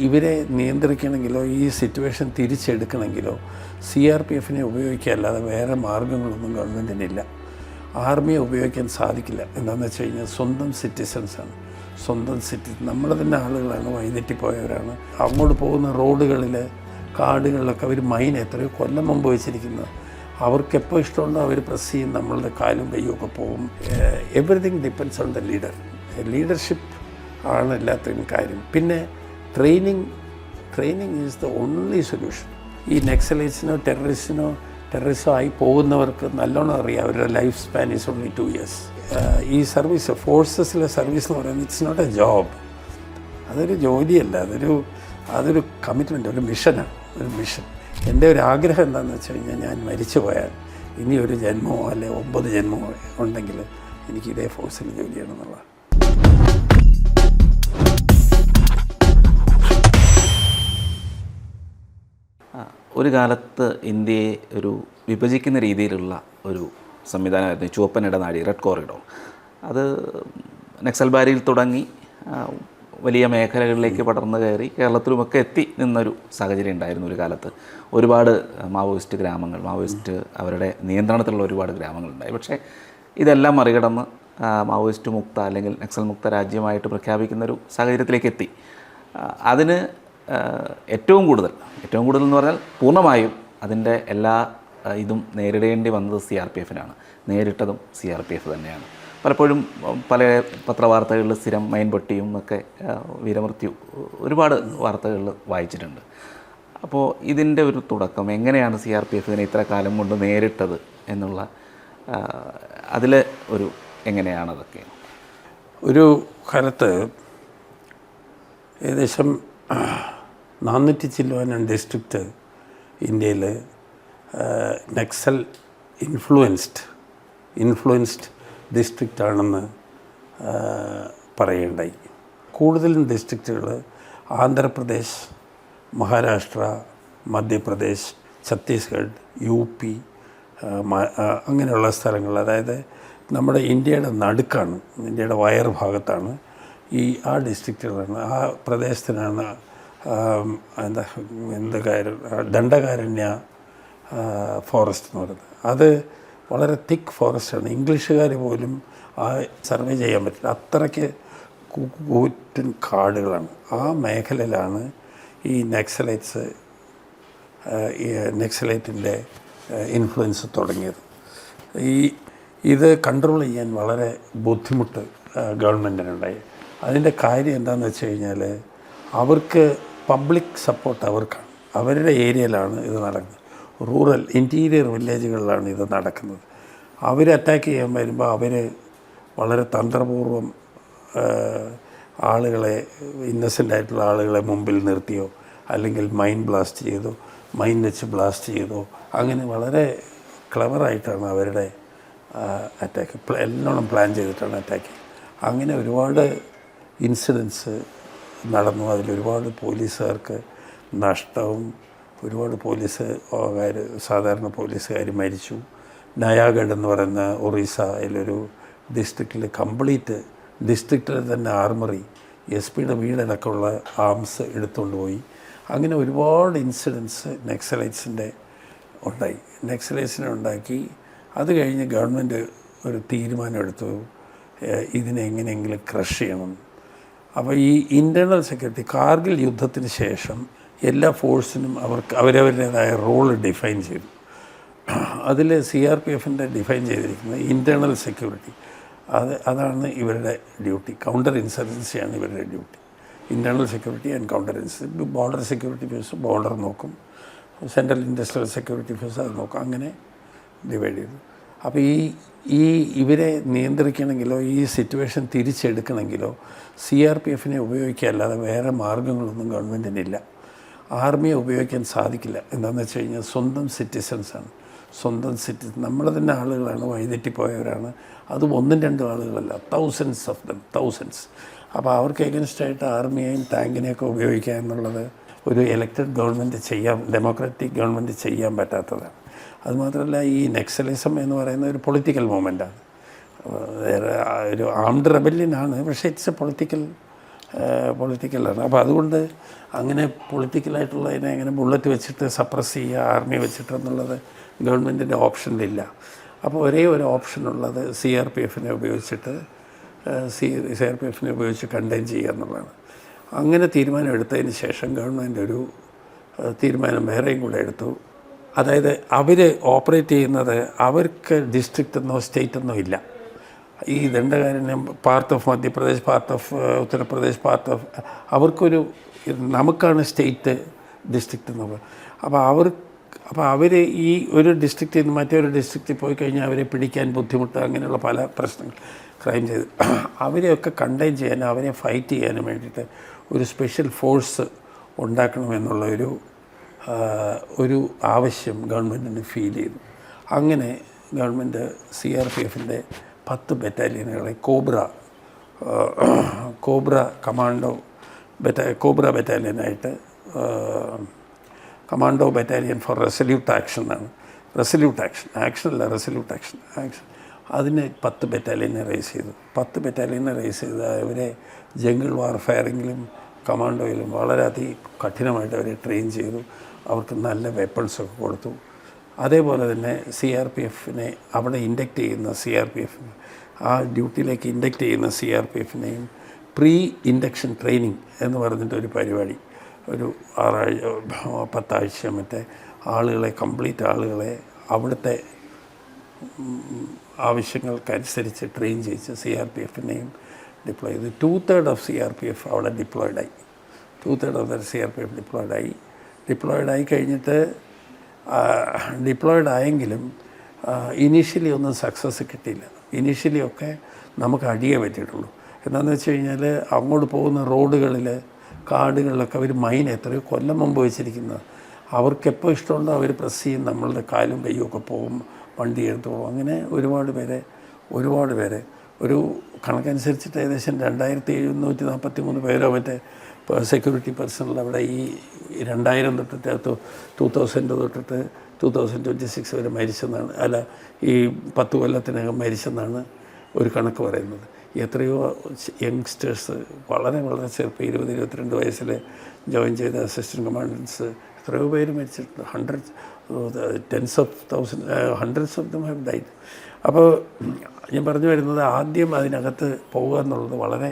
ഇവരെ നിയന്ത്രിക്കണമെങ്കിലോ ഈ situation തിരിച്ചെടുക്കണമെങ്കിലോ CRPF ഉപയോഗിക്കുകയല്ലാതെ വേറെ മാർഗ്ഗങ്ങളൊന്നും ഗവൺമെൻറ്റിനില്ല. ആർമിയെ ഉപയോഗിക്കാൻ സാധിക്കില്ല. എന്താണെന്ന് വെച്ച് കഴിഞ്ഞാൽ സ്വന്തം സിറ്റിസൺസാണ്, നമ്മുടെ തന്നെ ആളുകളാണ്, വഴിതെറ്റിപ്പോയവരാണ്. അങ്ങോട്ട് പോകുന്ന റോഡുകളിൽ കാടുകളിലൊക്കെ അവർ മൈൻ എത്രയോ കൊല്ലം മുമ്പ് വെച്ചിരിക്കുന്നത്. അവർക്ക് എപ്പോൾ ഇഷ്ടമുണ്ടോ അവർ പ്രസ് ചെയ്യും, നമ്മളുടെ കാലും കയ്യും ഒക്കെ പോകും. Everything depends on the leadership ആണ് എല്ലാത്തിനും കാര്യം. പിന്നെ training is the only solution. ഈ നക്സലൈറ്റ്സിനോ ടെററിസോ ആയി പോകുന്നവർക്ക് നല്ലോണം അറിയാം അവരുടെ life span is only 2 years. ഈ സർവീസ് ഫോഴ്സസിലെ സർവീസ് എന്ന് പറയുന്നത് ഇറ്റ്സ് നോട്ട് എ ജോബ്. അതൊരു ജോലിയല്ല, അതൊരു കമ്മിറ്റ്മെൻറ്റ്, ഒരു മിഷൻ. എൻ്റെ ഒരു ആഗ്രഹം എന്താണെന്ന് വെച്ച് കഴിഞ്ഞാൽ ഞാൻ മരിച്ചു പോയാൽ ഇനി ഒരു ജന്മമോ അല്ലെ 9 ജന്മമോ ഉണ്ടെങ്കിൽ എനിക്ക് ഇതേ ഫോഴ്സിൽ ജോലി ചെയ്യണമെന്നുള്ളതാണ്. ഒരു കാലത്ത് ഇന്ത്യയെ ഒരു വിഭജിക്കുന്ന രീതിയിലുള്ള ഒരു സംവിധാനമായിരുന്നു ചുവപ്പൻ ഇടനാഴി, റെഡ് കോറിഡോർ. അത് നക്സൽബാരിയിൽ തുടങ്ങി വലിയ മേഖലകളിലേക്ക് പടർന്നു കയറി കേരളത്തിലുമൊക്കെ എത്തി നിന്നൊരു സാഹചര്യം ഉണ്ടായിരുന്നു ഒരു കാലത്ത്. ഒരുപാട് മാവോയിസ്റ്റ് അവരുടെ നിയന്ത്രണത്തിലുള്ള ഒരുപാട് ഗ്രാമങ്ങളുണ്ടായി. പക്ഷേ ഇതെല്ലാം മറികടന്ന് മാവോയിസ്റ്റ് മുക്ത അല്ലെങ്കിൽ നക്സൽ മുക്ത രാജ്യമായിട്ട് പ്രഖ്യാപിക്കുന്ന ഒരു സാഹചര്യത്തിലേക്ക് എത്തി. അതിന് ഏറ്റവും കൂടുതൽ എന്ന് പറഞ്ഞാൽ പൂർണ്ണമായും അതിൻ്റെ എല്ലാ ഇതും നേരിടേണ്ടി വന്നത് CRPF-നാണ്. നേരിട്ടതും CRPF തന്നെയാണ്. പലപ്പോഴും പല പത്രവാർത്തകളിൽ സ്ഥിരം മൈൻ പൊട്ടിയും ഒക്കെ വീരമൃത്യു ഒരുപാട് വാർത്തകളിൽ വായിച്ചിട്ടുണ്ട്. അപ്പോൾ ഇതിൻ്റെ ഒരു തുടക്കം എങ്ങനെയാണ് CRPF-നെ ഇത്ര കാലം കൊണ്ട് നേരിട്ടത് എന്നുള്ള അതിൽ ഒരു എങ്ങനെയാണതൊക്കെ? ഒരു കാലത്ത് ഏകദേശം 400 ചില്ലുവാനം ഡിസ്ട്രിക്റ്റ് ഇന്ത്യയിൽ നക്സൽ ഇൻഫ്ലുവൻസ്ഡ് ഡിസ്ട്രിക്റ്റ് ആണെന്ന് പറയേണ്ടായി. കൂടുതലും ഡിസ്ട്രിക്റ്റുകൾ ആന്ധ്രാപ്രദേശ്, മഹാരാഷ്ട്ര, മധ്യപ്രദേശ്, ഛത്തീസ്ഗഡ്, UP അങ്ങനെയുള്ള സ്ഥലങ്ങൾ, അതായത് നമ്മുടെ ഇന്ത്യയുടെ നടുക്കാണ്, ഇന്ത്യയുടെ വയർ ഭാഗത്താണ് ആ ഡിസ്ട്രിക്റ്റുകളാണ്. ആ പ്രദേശത്തിനാണ് ദണ്ഡകാരണ്യ ഫോറസ്റ്റ് എന്ന് പറയുന്നത്. അത് വളരെ തിക്ക് ഫോറസ്റ്റാണ്. ഇംഗ്ലീഷുകാർ പോലും സർവേ ചെയ്യാൻ പറ്റില്ല, അത്രയ്ക്ക് കൂറ്റൻ കാടുകളാണ്. ആ മേഖലയിലാണ് ഈ നക്സലൈറ്റിൻ്റെ ഇൻഫ്ലുവൻസ് തുടങ്ങിയത്. ഇത് കൺട്രോൾ ചെയ്യാൻ വളരെ ബുദ്ധിമുട്ട് ഗവൺമെൻറ്റിനുണ്ടായി. അതിൻ്റെ കാര്യം എന്താണെന്ന് വെച്ച് കഴിഞ്ഞാൽ അവർക്ക് പബ്ലിക് സപ്പോർട്ട് അവർക്കാണ്. അവരുടെ ഏരിയയിലാണ് ഇത് നടക്കുന്നത്. റൂറൽ ഇൻറ്റീരിയർ വില്ലേജുകളിലാണ് ഇത് നടക്കുന്നത്. അവർ അറ്റാക്ക് ചെയ്യാൻ വരുമ്പോൾ അവർ വളരെ തന്ത്രപൂർവ്വം ആളുകളെ, ഇന്നസെൻ്റ് ആയിട്ടുള്ള ആളുകളെ മുമ്പിൽ നിർത്തിയോ അല്ലെങ്കിൽ മൈൻ വെച്ച് ബ്ലാസ്റ്റ് ചെയ്തോ അങ്ങനെ വളരെ ക്ലെവറായിട്ടാണ് അവരുടെ അറ്റാക്ക് എല്ലാം പ്ലാൻ ചെയ്തിട്ടാണ് അറ്റാക്ക്. അങ്ങനെ ഒരുപാട് ഇൻസിഡൻസ് നടന്നു. അതിലൊരുപാട് പോലീസുകാർക്ക് നഷ്ടവും, ഒരുപാട് സാധാരണ പോലീസുകാർ മരിച്ചു. നയാഗഡ് എന്ന് പറയുന്ന ഒറീസയിലൊരു ഡിസ്ട്രിക്റ്റിലെ തന്നെ ആർമറി SP-യുടെ വീടടക്കമുള്ള ആംസ് എടുത്തുകൊണ്ട് പോയി. അങ്ങനെ ഒരുപാട് ഇൻസിഡൻസ് നക്സലൈറ്റ്സിനെ ഉണ്ടാക്കി. അത് കഴിഞ്ഞ് ഗവൺമെൻറ് ഒരു തീരുമാനമെടുത്തു, ഇതിനെ എങ്ങനെയെങ്കിലും ക്രഷ് ചെയ്യണം. അപ്പോൾ ഈ ഇൻറ്റേർണൽ സെക്യൂരിറ്റി, കാർഗിൽ യുദ്ധത്തിന് ശേഷം എല്ലാ ഫോഴ്സിനും അവരവരുടേതായ റോൾ ഡിഫൈൻ ചെയ്തു. അതിൽ CRPF-ൻ്റെ ഡിഫൈൻ ചെയ്തിരിക്കുന്നത് ഇൻറ്റേർണൽ സെക്യൂരിറ്റി. അതാണ് ഇവരുടെ ഡ്യൂട്ടി. കൗണ്ടർ ഇൻസർജൻസിയാണ് ഇവരുടെ duty. Internal security and counter insurgency. Border security force border നോക്കും, സെൻട്രൽ ഇൻഡസ്ട്രിയൽ സെക്യൂരിറ്റി ഫോഴ്സ് അത് നോക്കും. അങ്ങനെ ഡിവൈഡ് ചെയ്തു. അപ്പോൾ ഇവരെ നിയന്ത്രിക്കണമെങ്കിലോ ഈ സിറ്റുവേഷൻ തിരിച്ചെടുക്കണമെങ്കിലോ CRPF ഉപയോഗിക്കുകയല്ലാതെ വേറെ മാർഗ്ഗങ്ങളൊന്നും ഗവൺമെൻറ്റിനില്ല. ആർമിയെ ഉപയോഗിക്കാൻ സാധിക്കില്ല. എന്താണെന്ന് വെച്ച് കഴിഞ്ഞാൽ സ്വന്തം സിറ്റിസൺസാണ്, നമ്മുടെ തന്നെ ആളുകളാണ്, വഴിതെറ്റിപ്പോയവരാണ്. അതും 1-2 ആളുകളല്ല, തൗസൻഡ്സ്. അപ്പോൾ അവർക്ക് എഗൻസ്റ്റായിട്ട് ആർമിയെയും ടാങ്കിനെയൊക്കെ ഉപയോഗിക്കുക എന്നുള്ളത് ഒരു ഇലക്റ്റഡ് ഗവൺമെൻറ് ഡെമോക്രാറ്റിക് ഗവൺമെൻറ് ചെയ്യാൻ പറ്റാത്തതാണ്. അതുമാത്രമല്ല, ഈ നക്സലിസം എന്ന് പറയുന്ന ഒരു പൊളിറ്റിക്കൽ മൂവ്മെൻറ്റാണ്, ഒരു ആംഡ് റെബല്യനാണ്. പക്ഷേ ഇറ്റ്സ് എ പൊളിറ്റിക്കൽ പൊളിറ്റിക്കലാണ്. അപ്പോൾ അതുകൊണ്ട് അങ്ങനെ പൊളിറ്റിക്കലായിട്ടുള്ളതിനെ അങ്ങനെ ബുള്ളറ്റ് വെച്ചിട്ട് സപ്രസ് ചെയ്യുക, ആർമി വെച്ചിട്ട് എന്നുള്ളത് ഗവൺമെൻറ്റിൻ്റെ ഓപ്ഷനിലില്ല. അപ്പോൾ ഒരേ ഒരു ഓപ്ഷനുള്ളത് CRPF ഉപയോഗിച്ചിട്ട് CRPF ഉപയോഗിച്ച് കണ്ടെയ്ൻ ചെയ്യുക എന്നുള്ളതാണ്. അങ്ങനെ തീരുമാനം എടുത്തതിന് ശേഷം ഗവൺമെൻറ് ഒരു തീരുമാനം വേറെയും കൂടെ എടുത്തു. അതായത് അവർ ഓപ്പറേറ്റ് ചെയ്യുന്നത് അവർക്ക് ഡിസ്ട്രിക്റ്റ് എന്നോ സ്റ്റേറ്റ് എന്നോ ഇല്ല. ഈ ദണ്ഡകാരണ്യം part of Madhya Pradesh, part of Uttar Pradesh, part of അവർക്കൊരു നമുക്കാണ് സ്റ്റേറ്റ് ഡിസ്ട്രിക്റ്റ് എന്നുള്ളത്. അപ്പോൾ അവർ ഈ ഒരു ഡിസ്ട്രിക്റ്റിൽ നിന്ന് മറ്റൊരു ഡിസ്ട്രിക്റ്റിൽ പോയി കഴിഞ്ഞാൽ അവരെ പിടിക്കാൻ ബുദ്ധിമുട്ട്, അങ്ങനെയുള്ള പല പ്രശ്നങ്ങൾ ക്രൈം ചെയ്ത് അവരെയൊക്കെ കണ്ടെയ്ൻ ചെയ്യാനും അവരെ ഫൈറ്റ് ചെയ്യാനും വേണ്ടിയിട്ട് ഒരു സ്പെഷ്യൽ ഫോഴ്സ് ഉണ്ടാക്കണമെന്നുള്ള ഒരു ആവശ്യം ഗവൺമെൻറ്റിന് ഫീൽ ചെയ്തു. അങ്ങനെ ഗവൺമെൻറ് CRPFൻ്റെ 10 ബറ്റാലിയനുകളെ കോബ്ര ബറ്റാലിയനായിട്ട് commando battalion for resolute action അതിന് 10 ബറ്റാലിയനെ റേസ് ചെയ്തു. 10 ബറ്റാലിയനെ റേസ് ചെയ്ത് അവരെ ജംഗിൾ വാർഫെയറിങ്ങിലും കമാൻഡോയിലും വളരെയധികം കഠിനമായിട്ട് അവരെ ട്രെയിൻ ചെയ്തു. അവർക്ക് നല്ല വെപ്പൺസൊക്കെ കൊടുത്തു. അതേപോലെ തന്നെ CRPFനെ അവിടെ ഇൻഡക്റ്റ് ചെയ്യുന്ന ആ ഡ്യൂട്ടിയിലേക്ക് ഇൻഡക്റ്റ് ചെയ്യുന്ന CRPFനെയും പ്രീ ഇൻഡക്ഷൻ ട്രെയിനിങ് എന്ന് പറഞ്ഞിട്ടൊരു പരിപാടി ഒരു 10 ആഴ്ച മറ്റേ കംപ്ലീറ്റ് ആളുകളെ അവിടുത്തെ ആവശ്യങ്ങൾക്കനുസരിച്ച് ട്രെയിൻ ചെയ്യിച്ച് CRPFനെയും ഡിപ്ലോയ് ചെയ്തു. 2/3 ഓഫ് CRPF അവിടെ ഡിപ്ലോയ്ഡായി. 2/3 ഓഫ് ദ CRPF ഡിപ്ലോയ്ഡായി കഴിഞ്ഞിട്ട് ഡിപ്ലോയ്ഡായെങ്കിലും ഇനീഷ്യലി ഒന്നും സക്സസ് കിട്ടിയില്ല. ഇനീഷ്യലി ഒക്കെ നമുക്ക് അടിയേ പറ്റിയിട്ടുള്ളൂ. എന്താണെന്ന് വെച്ച് കഴിഞ്ഞാൽ അങ്ങോട്ട് പോകുന്ന റോഡുകളിൽ കാടുകളിലൊക്കെ അവർ മൈൻ എത്രയോ കൊല്ലം മുമ്പ് വെച്ചിരിക്കുന്നത്. അവർക്കെപ്പോൾ ഇഷ്ടമുണ്ടോ അവർ പ്രസ് ചെയ്യും, നമ്മളുടെ കാലും കയ്യും ഒക്കെ പോകും, വണ്ടി എടുത്ത് പോകും. അങ്ങനെ ഒരുപാട് പേരെ ഒരു കണക്കനുസരിച്ചിട്ട് ഏകദേശം 2743 പേരോ മറ്റേ സെക്യൂരിറ്റി പേഴ്സണൽ അവിടെ ഈ 2000 തൊട്ടിട്ട് 2000 തൊട്ടിട്ട് 2026 വരെ മരിച്ചെന്നാണ്, അല്ല ഈ 10 കൊല്ലത്തിനകം മരിച്ചെന്നാണ് ഒരു കണക്ക് പറയുന്നത്. എത്രയോ യങ്സ്റ്റേഴ്സ് വളരെ ചെറുപ്പം 20-22 വയസ്സിൽ ജോയിൻ ചെയ്ത അസിസ്റ്റൻറ്റ് കമാൻഡൻസ് എത്രയോ പേര് മരിച്ചിട്ടുണ്ട്. Hundreds of them have died. അപ്പോൾ ഞാൻ പറഞ്ഞു വരുന്നത് ആദ്യം അതിനകത്ത് പോകുക എന്നുള്ളത് വളരെ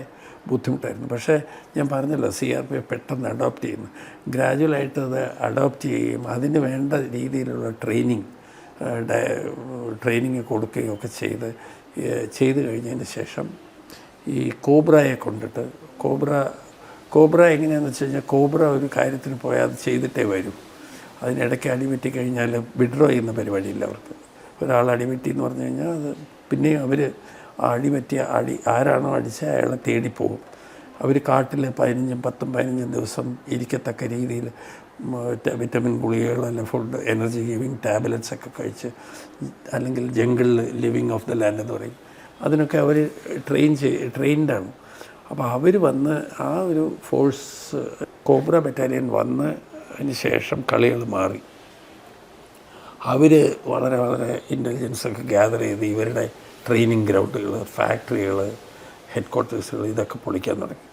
ബുദ്ധിമുട്ടായിരുന്നു. പക്ഷേ ഞാൻ പറഞ്ഞല്ലോ CRPF പെട്ടെന്ന് അഡോപ്റ്റ് ചെയ്യുന്നു. ഗ്രാജുവലായിട്ട് അത് അഡോപ്റ്റ് ചെയ്യുകയും അതിന് വേണ്ട രീതിയിലുള്ള ട്രെയിനിങ് കൊടുക്കുകയും ഒക്കെ ചെയ്ത് കഴിഞ്ഞതിന് ശേഷം ഈ കോബ്രയെ കൊണ്ടിട്ട് കോബ്ര എങ്ങനെയാണെന്ന് വെച്ച് കഴിഞ്ഞാൽ കോബ്ര ഒരു കാര്യത്തിന് പോയാൽ അത് ചെയ്തിട്ടേ വരും. അതിനിടയ്ക്ക് അടിപറ്റി കഴിഞ്ഞാൽ വിഡ്രോ ചെയ്യുന്ന പരിപാടിയില്ല അവർക്ക്. ഒരാൾ അടിപറ്റി എന്ന് പറഞ്ഞു കഴിഞ്ഞാൽ അത് പിന്നെയും അവർ അടിപറ്റിയ ആരാണോ അടിച്ചത് അയാളെ തേടിപ്പോകും. അവർ കാട്ടിൽ 10-15 ദിവസം ഇരിക്കത്തക്ക രീതിയിൽ വിറ്റമിൻ ഗുളികകൾ, അല്ല ഫുഡ് എനർജി ഗിവിങ് ടാബ്ലറ്റ്സ് ഒക്കെ കഴിച്ച്, അല്ലെങ്കിൽ ജംഗിളിൽ ലിവിങ് ഓഫ് ദ ലാൻഡ് എന്ന് പറയും, അതിനൊക്കെ അവർ ട്രെയിൻഡാണ്. അപ്പോൾ അവർ വന്ന് ആ ഒരു ഫോഴ്സ് കോബ്ര ബറ്റാലിയൻ വന്നതിന് ശേഷം കളികൾ മാറി. അവർ വളരെ ഇൻ്റലിജൻസൊക്കെ ഗ്യാദർ ചെയ്ത് ഇവരുടെ ട്രെയിനിങ് ഗ്രൗണ്ടുകൾ, ഫാക്ടറികൾ, ഹെഡ് ക്വാർട്ടേഴ്സുകൾ ഇതൊക്കെ പൊളിക്കാൻ തുടങ്ങി.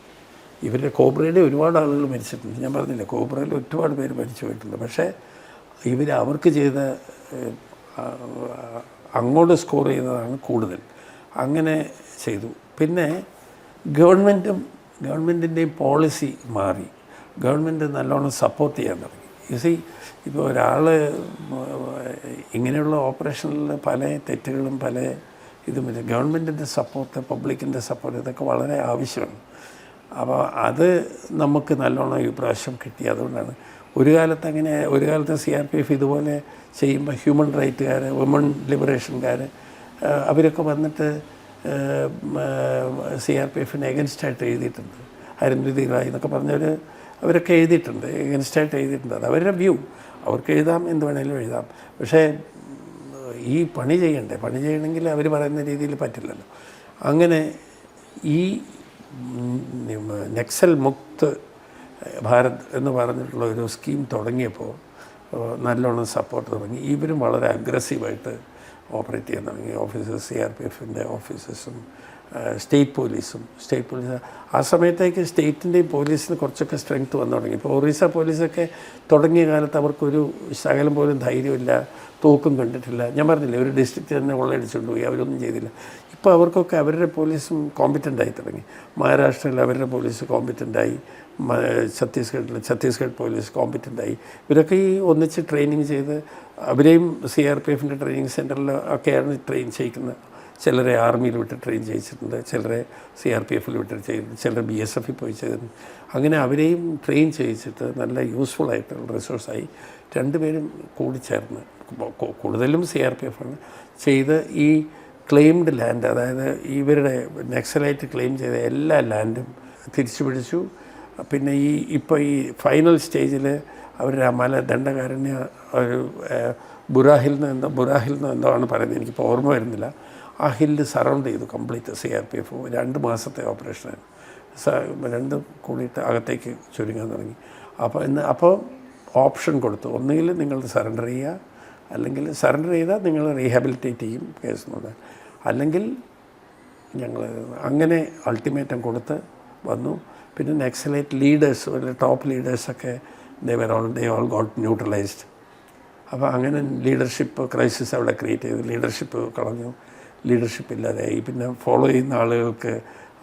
ഇവരുടെ കോബ്രയുടെ ഒരുപാട് ആളുകൾ മരിച്ചിട്ടുണ്ട്. ഞാൻ പറഞ്ഞില്ലേ, കോബ്രയിൽ ഒരുപാട് പേര് മരിച്ചു പോയിട്ടുണ്ട്. പക്ഷേ അവർക്ക് ചെയ്ത അങ്ങോട്ട് സ്കോർ ചെയ്തതാണ് കൂടുതൽ. അങ്ങനെ ചെയ്തു. പിന്നെ ഗവൺമെൻറ്റിൻ്റെയും പോളിസി മാറി. ഗവൺമെൻറ് നല്ലോണം സപ്പോർട്ട് ചെയ്യാൻ തുടങ്ങി. ഇപ്പോൾ ഒരാൾ ഇങ്ങനെയുള്ള ഓപ്പറേഷനിൽ പല തെറ്റുകളും പല ഇതുമില്ല. ഗവൺമെൻറ്റിൻ്റെ സപ്പോർട്ട്, പബ്ലിക്കിൻ്റെ സപ്പോർട്ട് ഇതൊക്കെ വളരെ ആവശ്യമാണ്. അപ്പോൾ അത് നമുക്ക് നല്ലോണം ഈ പ്രാവശ്യം കിട്ടി. അതുകൊണ്ടാണ് ഒരു കാലത്ത് CRPF ഇതുപോലെ ചെയ്യുമ്പോൾ ഹ്യൂമൻ റൈറ്റുകാർ, വുമൺ ലിബറേഷൻകാർ അവരൊക്കെ വന്നിട്ട് CRPFന് എഗൻസ്റ്റായിട്ട് എഴുതിയിട്ടുണ്ട്. അരുന്ധതി റായ് എന്നൊക്കെ പറഞ്ഞവർ അവരൊക്കെ എഴുതിയിട്ടുണ്ട്, എഗൻസ്റ്റായിട്ട് എഴുതിയിട്ടുണ്ട്. അത് അവരുടെ വ്യൂ, അവർക്ക് എഴുതാം, എന്ത് വേണമെങ്കിലും എഴുതാം. പക്ഷേ ഈ പണി ചെയ്യണമെങ്കിൽ അവർ പറയുന്ന രീതിയിൽ പറ്റില്ലല്ലോ. അങ്ങനെ ഈ നക്സൽ മുക്ത് ഭാരത് എന്ന് പറഞ്ഞിട്ടുള്ള ഒരു സ്കീം തുടങ്ങിയപ്പോൾ നല്ലോണം സപ്പോർട്ട് തുടങ്ങി. ഇവരും വളരെ അഗ്രസീവായിട്ട് ഓപ്പറേറ്റ് ചെയ്യാൻ തുടങ്ങി. CRPFൻ്റെ ഓഫീസേഴ്സും സ്റ്റേറ്റ് പോലീസ് ആ സമയത്തേക്ക് സ്റ്റേറ്റിൻ്റെയും പോലീസിന് കുറച്ചൊക്കെ സ്ട്രെങ്ത് വന്നു തുടങ്ങി. ഇപ്പോൾ ഒറീസ പോലീസൊക്കെ തുടങ്ങിയ കാലത്ത് അവർക്കൊരു ശകലം പോലും ധൈര്യമില്ല, തോക്കും കണ്ടിട്ടില്ല. ഞാൻ പറഞ്ഞില്ലേ, ഒരു ഡിസ്ട്രിക്റ്റ് തന്നെ കൊള്ളയടിച്ചുകൊണ്ട് പോയി, അവരൊന്നും ചെയ്തില്ല. ഇപ്പോൾ അവർക്കൊക്കെ അവരുടെ പോലീസും കോമ്പിറ്റൻ്റായി തുടങ്ങി. മഹാരാഷ്ട്രയിൽ അവരുടെ പോലീസ് കോമ്പിറ്റൻ്റായി, ഛത്തീസ്ഗഡ് പോലീസ് കോമ്പിറ്റൻ്റായി. ഇവരൊക്കെ ഈ ഒന്നിച്ച് ട്രെയിനിങ് ചെയ്ത് അവരെയും CRPFൻ്റെ ട്രെയിനിങ് സെൻറ്ററിൽ ഒക്കെയാണ് ട്രെയിൻ ചെയ്യിക്കുന്നത്. ചിലരെ ആർമിയിൽ വിട്ട് ട്രെയിൻ ചെയ്യിച്ചിട്ടുണ്ട്, ചിലരെ CRPFിൽ വിട്ട് ചെയ്തിട്ടുണ്ട്, ചിലരെ BSFിൽ പോയി ചെയ്തിട്ടുണ്ട്. അങ്ങനെ അവരെയും ട്രെയിൻ ചെയ്യിച്ചിട്ട് നല്ല യൂസ്ഫുൾ ആയിട്ടുള്ള റിസോഴ്സായി രണ്ടുപേരും കൂടിച്ചേർന്ന്, കൂടുതലും CRPF ആണ് ചെയ്ത് ഈ ക്ലെയിംഡ് ലാൻഡ്, അതായത് ഇവരുടെ നക്സലൈറ്റ് ക്ലെയിം ചെയ്ത എല്ലാ ലാൻഡും തിരിച്ചു പിടിച്ചു. പിന്നെ ഇപ്പോൾ ഈ ഫൈനൽ സ്റ്റേജിൽ അവരുടെ ദണ്ഡകാരണ്യ ഒരു ബുറാഹിൽ നിന്ന് എന്തോ ആണ് പറയുന്നത്, എനിക്കിപ്പോൾ ഓർമ്മ വരുന്നില്ല. ആ ഹില്ല് സറൗണ്ട് ചെയ്തു കംപ്ലീറ്റ് CRPF. 2 മാസത്തെ ഓപ്പറേഷനായിരുന്നു. രണ്ടും കൂടിയിട്ട് അകത്തേക്ക് ചുരുങ്ങാൻ തുടങ്ങി. അപ്പോൾ ഓപ്ഷൻ കൊടുത്തു, ഒന്നുകിൽ നിങ്ങൾ സറണ്ടർ ചെയ്യുക, അല്ലെങ്കിൽ സറണ്ടർ ചെയ്താൽ നിങ്ങൾ റീഹാബിലിറ്റേറ്റ് ചെയ്യും കേസിനോട്, അല്ലെങ്കിൽ ഞങ്ങൾ അങ്ങനെ അൾട്ടിമേറ്റം കൊടുത്ത് വന്നു. പിന്നെ നക്സലൈറ്റ് ലീഡേഴ്സ്, ടോപ്പ് ലീഡേഴ്സൊക്കെ ദേ ഓൾ ഗോട്ട് ന്യൂട്രലൈസ്ഡ്. അപ്പോൾ അങ്ങനെ ലീഡർഷിപ്പ് ക്രൈസിസ് അവിടെ ക്രിയേറ്റ് ചെയ്തു. ലീഡർഷിപ്പ് കളഞ്ഞു, ലീഡർഷിപ്പ് ഇല്ലാതെയായി. പിന്നെ ഫോളോ ചെയ്യുന്ന ആളുകൾക്ക്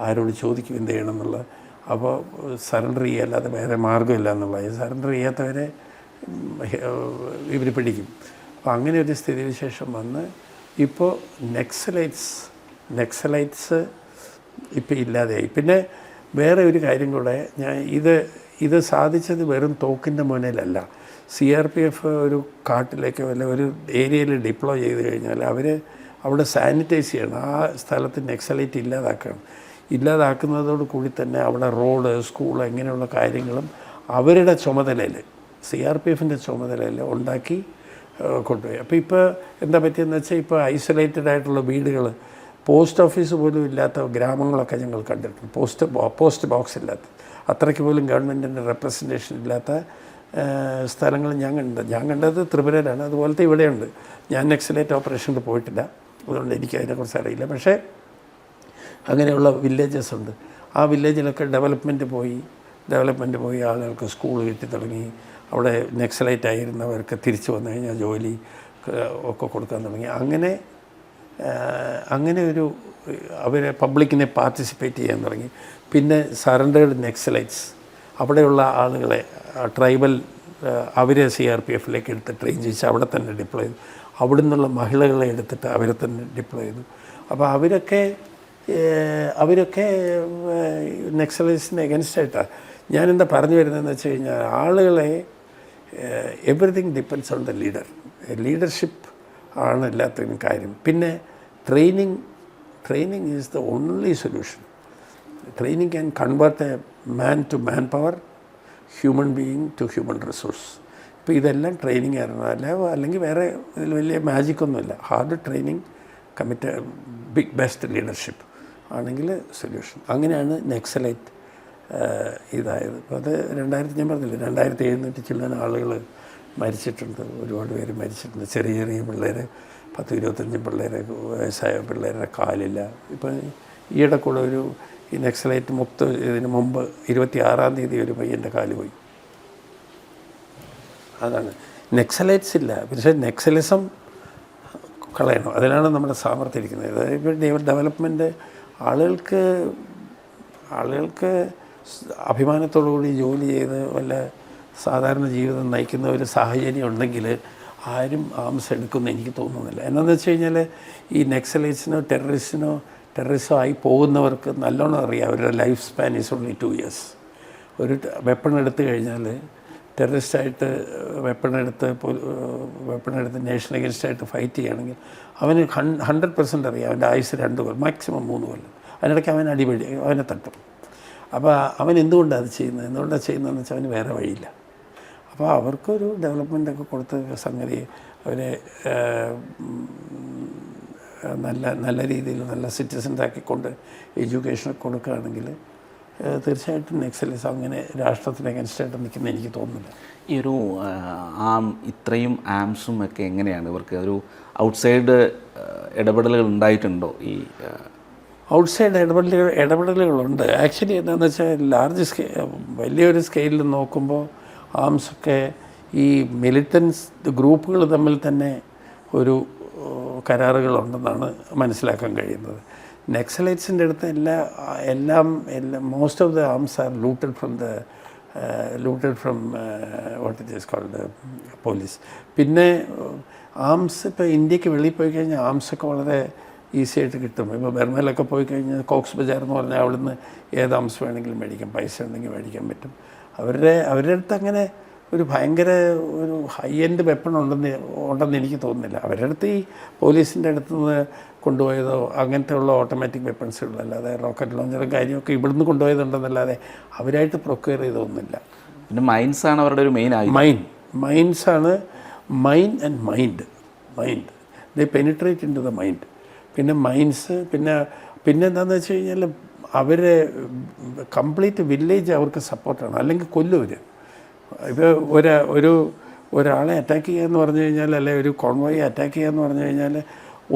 ആരോട് ചോദിക്കും എന്ത് ചെയ്യണം എന്നുള്ളത്. അപ്പോൾ സറണ്ടർ ചെയ്യാല്ലാതെ വേറെ മാർഗ്ഗമില്ല എന്നുള്ളത്. സറണ്ടർ ചെയ്യാത്തവരെ ഇവർ പിടിക്കും. അപ്പോൾ അങ്ങനെ ഒരു സ്ഥിതിവിശേഷം വന്ന് ഇപ്പോൾ നെക്സലൈറ്റ്സ് ഇപ്പോൾ ഇല്ലാതെയായി. പിന്നെ വേറെ ഒരു കാര്യം കൂടെ, ഞാൻ ഇത് സാധിച്ചത് വെറും തോക്കിൻ്റെ മുന്നിലല്ല. CRPF ഒരു കാട്ടിലേക്കോ അല്ല ഒരു ഏരിയയിൽ ഡിപ്ലോയ് ചെയ്ത് കഴിഞ്ഞാൽ അവർ അവിടെ സാനിറ്റൈസ് ചെയ്യണം, ആ സ്ഥലത്ത് നക്സലൈറ്റ് ഇല്ലാതാക്കുന്നതോട് കൂടി തന്നെ അവിടെ റോഡ്, സ്കൂൾ ഇങ്ങനെയുള്ള കാര്യങ്ങളും അവരുടെ ചുമതലയിൽ, CRPFൻ്റെ ചുമതലയിൽ ഉണ്ടാക്കി കൊണ്ടുപോയി. അപ്പോൾ ഇപ്പോൾ എന്താ പറ്റിയെന്ന് വെച്ചാൽ, ഇപ്പോൾ ഐസൊലേറ്റഡ് ആയിട്ടുള്ള വീടുകൾ, പോസ്റ്റ് ഓഫീസ് പോലും ഇല്ലാത്ത ഗ്രാമങ്ങളൊക്കെ ഞങ്ങൾ കണ്ടിട്ടുണ്ട്. പോസ്റ്റ് ബോക്സ് ഇല്ലാത്ത, അത്രയ്ക്ക് പോലും ഗവൺമെൻറ്റിൻ്റെ റെപ്രസെൻറ്റേഷൻ ഇല്ലാത്ത സ്ഥലങ്ങൾ ഞാൻ കണ്ടത് ത്രിപുരയിലാണ്. അതുപോലത്തെ ഇവിടെയുണ്ട്. ഞാൻ നക്സലൈറ്റ് ഓപ്പറേഷനിൽ പോയിട്ടില്ല, അതുകൊണ്ട് എനിക്ക് അതിനെക്കുറിച്ച് അറിയില്ല. പക്ഷേ അങ്ങനെയുള്ള വില്ലേജസ് ഉണ്ട്. ആ വില്ലേജിലൊക്കെ ഡെവലപ്മെൻറ്റ് പോയി ആളുകൾക്ക് സ്കൂൾ കിട്ടി തുടങ്ങി. അവിടെ നക്സലൈറ്റ് ആയിരുന്നവർക്ക് തിരിച്ചു വന്നു കഴിഞ്ഞാൽ ജോലി ഒക്കെ കൊടുക്കാൻ തുടങ്ങി. അങ്ങനെ ഒരു അവരെ പബ്ലിക്കിനെ പാർട്ടിസിപ്പേറ്റ് ചെയ്യാൻ തുടങ്ങി. പിന്നെ സറണ്ടേർഡ് നെക്സലൈറ്റ്സ്, അവിടെയുള്ള ആളുകളെ ട്രൈബൽ അവരെ CRPFിലേക്ക് എടുത്ത് ട്രെയിൻ ചെയ്യിച്ച് അവിടെ തന്നെ ഡിപ്ലോയ് ചെയ്തു. അവിടെ നിന്നുള്ള മഹിളകളെ എടുത്തിട്ട് അവരെ തന്നെ ഡിപ്ലോയ് ചെയ്തു. അപ്പോൾ അവരൊക്കെ നെക്സലൈറ്റ്സിന് എഗൻസ്റ്റായിട്ടാണ്. ഞാനെന്താ പറഞ്ഞു വരുന്നതെന്ന് വെച്ച് കഴിഞ്ഞാൽ, ആളുകളെ everything depends on the leadership ആണ് എല്ലാത്തിനും കാര്യം. പിന്നെ training is the only solution. Training can convert a man to man power, human being to human resource. ഇപ്പോൾ ഇതെല്ലാം ട്രെയിനിങ് ആയിരുന്നു. അല്ലെങ്കിൽ വേറെ ഇതിൽ വലിയ മാജിക്കൊന്നുമില്ല. ഹാർഡ് ട്രെയിനിങ്, ബെസ്റ്റ് ലീഡർഷിപ്പ് ആണെങ്കിൽ സൊല്യൂഷൻ. അങ്ങനെയാണ് നെക്സലൈറ്റ് ഇതായത്. അപ്പോൾ അത് ഞാൻ പറഞ്ഞില്ലേ, 2700 ചില്ലറ ആളുകൾ മരിച്ചിട്ടുണ്ട്, ഒരുപാട് പേര് മരിച്ചിട്ടുണ്ട്. ചെറിയ പിള്ളേർ, 10-25 പിള്ളേരെ, വയസ്സായ പിള്ളേരുടെ കാലില്ല. ഇപ്പം ഈയിടെ കൂടെ ഈ നക്സലൈറ്റ് ഇതിന് മുമ്പ് 26-ാം തീയതി ഒരു പയ്യൻ്റെ കാല് പോയി. അതാണ് നെക്സലൈറ്റ്സ് ഇല്ല. പക്ഷേ നെക്സലിസം കളയണം, അതിലാണ് നമ്മുടെ സാമർത്ഥ്യം ഇരിക്കുന്നത്. ഇപ്പോൾ ഡെവലപ്മെൻറ്റ് ആളുകൾക്ക് അഭിമാനത്തോടുകൂടി ജോലി ചെയ്ത് വല്ല സാധാരണ ജീവിതം നയിക്കുന്ന ഒരു സാഹചര്യം ഉണ്ടെങ്കിൽ ആരും ആംസ് എടുക്കുമെന്ന് എനിക്ക് തോന്നുന്നില്ല. എന്താണെന്ന് വെച്ച് കഴിഞ്ഞാൽ, ഈ നെക്സലൈറ്റ്സിനോ ടെററിസോ ആയി പോകുന്നവർക്ക് നല്ലോണം അറിയാം അവരുടെ life span is only 2 years. ഒരു വെപ്പൺ എടുത്തു കഴിഞ്ഞാൽ, ടെററിസ്റ്റായിട്ട് വെപ്പണെടുത്ത് നേഷണൽ അഗൻസ്റ്റായിട്ട് ഫൈറ്റ് ചെയ്യുകയാണെങ്കിൽ അവന് 100% അറിയാം അവൻ്റെ ആയുസ് 2 കൊല്ലം, മാക്സിമം 3 കൊല്ലം. അതിനിടയ്ക്ക് അവനെ തട്ടും. അപ്പോൾ അവൻ എന്തുകൊണ്ടാണ് ചെയ്യുന്നതെന്ന് വെച്ചാൽ അവന് വേറെ വഴിയില്ല. അപ്പോൾ അവർക്കൊരു ഡെവലപ്മെൻറ്റൊക്കെ കൊടുത്ത് സംഗതി അവരെ നല്ല രീതിയിൽ നല്ല സിറ്റിസൻസാക്കിക്കൊണ്ട് എഡ്യൂക്കേഷനൊക്കെ കൊടുക്കുകയാണെങ്കിൽ തീർച്ചയായിട്ടും നെക്സലിസം അങ്ങനെ രാഷ്ട്രത്തിന് അഗൻസ്റ്റായിട്ട് നിൽക്കുന്ന എനിക്ക് തോന്നുന്നില്ല. ഈ ഒരു ഇത്രയും ആംസും ഒക്കെ എങ്ങനെയാണ് ഇവർക്ക് ഒരു ഔട്ട്സൈഡ് ഇടപെടലുകൾ ഉണ്ടായിട്ടുണ്ടോ? ഈ ഔട്ട്സൈഡ് ഇടപെടലുകളുണ്ട്. ആക്ച്വലി എന്താണെന്ന് വെച്ചാൽ വലിയൊരു സ്കെയിലിൽ നോക്കുമ്പോൾ ആംസൊക്കെ ഈ മിലിറ്റൻസ് ഗ്രൂപ്പുകൾ തമ്മിൽ തന്നെ ഒരു കരാറുകളുണ്ടെന്നാണ് മനസ്സിലാക്കാൻ കഴിയുന്നത്. നക്സലൈറ്റ്സിൻ്റെ അടുത്ത് എല്ലാം most of the arms are looted from what it is called police. പിന്നെ ആംസ് ഇപ്പോൾ ഇന്ത്യക്ക് വെളിയിൽ പോയി കഴിഞ്ഞാൽ ആംസൊക്കെ വളരെ ഈസി ആയിട്ട് കിട്ടും. ഇപ്പോൾ ബർമയിലൊക്കെ പോയി കഴിഞ്ഞാൽ കോക്സ് ബജാർ എന്ന് പറഞ്ഞാൽ അവിടുന്ന് ഏത് ആംസ് വേണമെങ്കിലും മേടിക്കാം, പൈസ ഉണ്ടെങ്കിൽ മേടിക്കാൻ പറ്റും. അവരുടെ അടുത്ത് അങ്ങനെ ഒരു ഭയങ്കര ഒരു ഹൈ എൻഡ് വെപ്പൺ ഉണ്ടെന്ന് എനിക്ക് തോന്നുന്നില്ല. അവരുടെ അടുത്ത് ഈ പോലീസിൻ്റെ അടുത്ത് നിന്ന് കൊണ്ടുപോയതോ അങ്ങനത്തെ ഉള്ള ഓട്ടോമാറ്റിക് വെപ്പൺസുകളോ അല്ലാതെ റോക്കറ്റ് ലോഞ്ചറും കാര്യമൊക്കെ ഇവിടുന്ന് കൊണ്ടുപോയതുണ്ടെന്നല്ലാതെ അവരായിട്ട് പ്രൊക്വയർ ചെയ്തൊന്നുമില്ല. പിന്നെ മൈൻസാണ് അവരുടെ ഒരു മെയിൻ ആയി. മൈൻഡ്സാണ് mind they penetrate in to the mind. പിന്നെ മൈൻഡ്സ് പിന്നെ എന്താണെന്ന് വെച്ച് കഴിഞ്ഞാൽ അവർ കംപ്ലീറ്റ് വില്ലേജ് അവർക്ക് സപ്പോർട്ടാണ്, അല്ലെങ്കിൽ കൊല്ലും അവർ. ഇപ്പോൾ ഒരാളെ അറ്റാക്ക് ചെയ്യുക എന്ന് പറഞ്ഞു കഴിഞ്ഞാൽ, അല്ലെങ്കിൽ ഒരു കോൺവോയെ അറ്റാക്ക് ചെയ്യുക എന്ന് പറഞ്ഞു കഴിഞ്ഞാൽ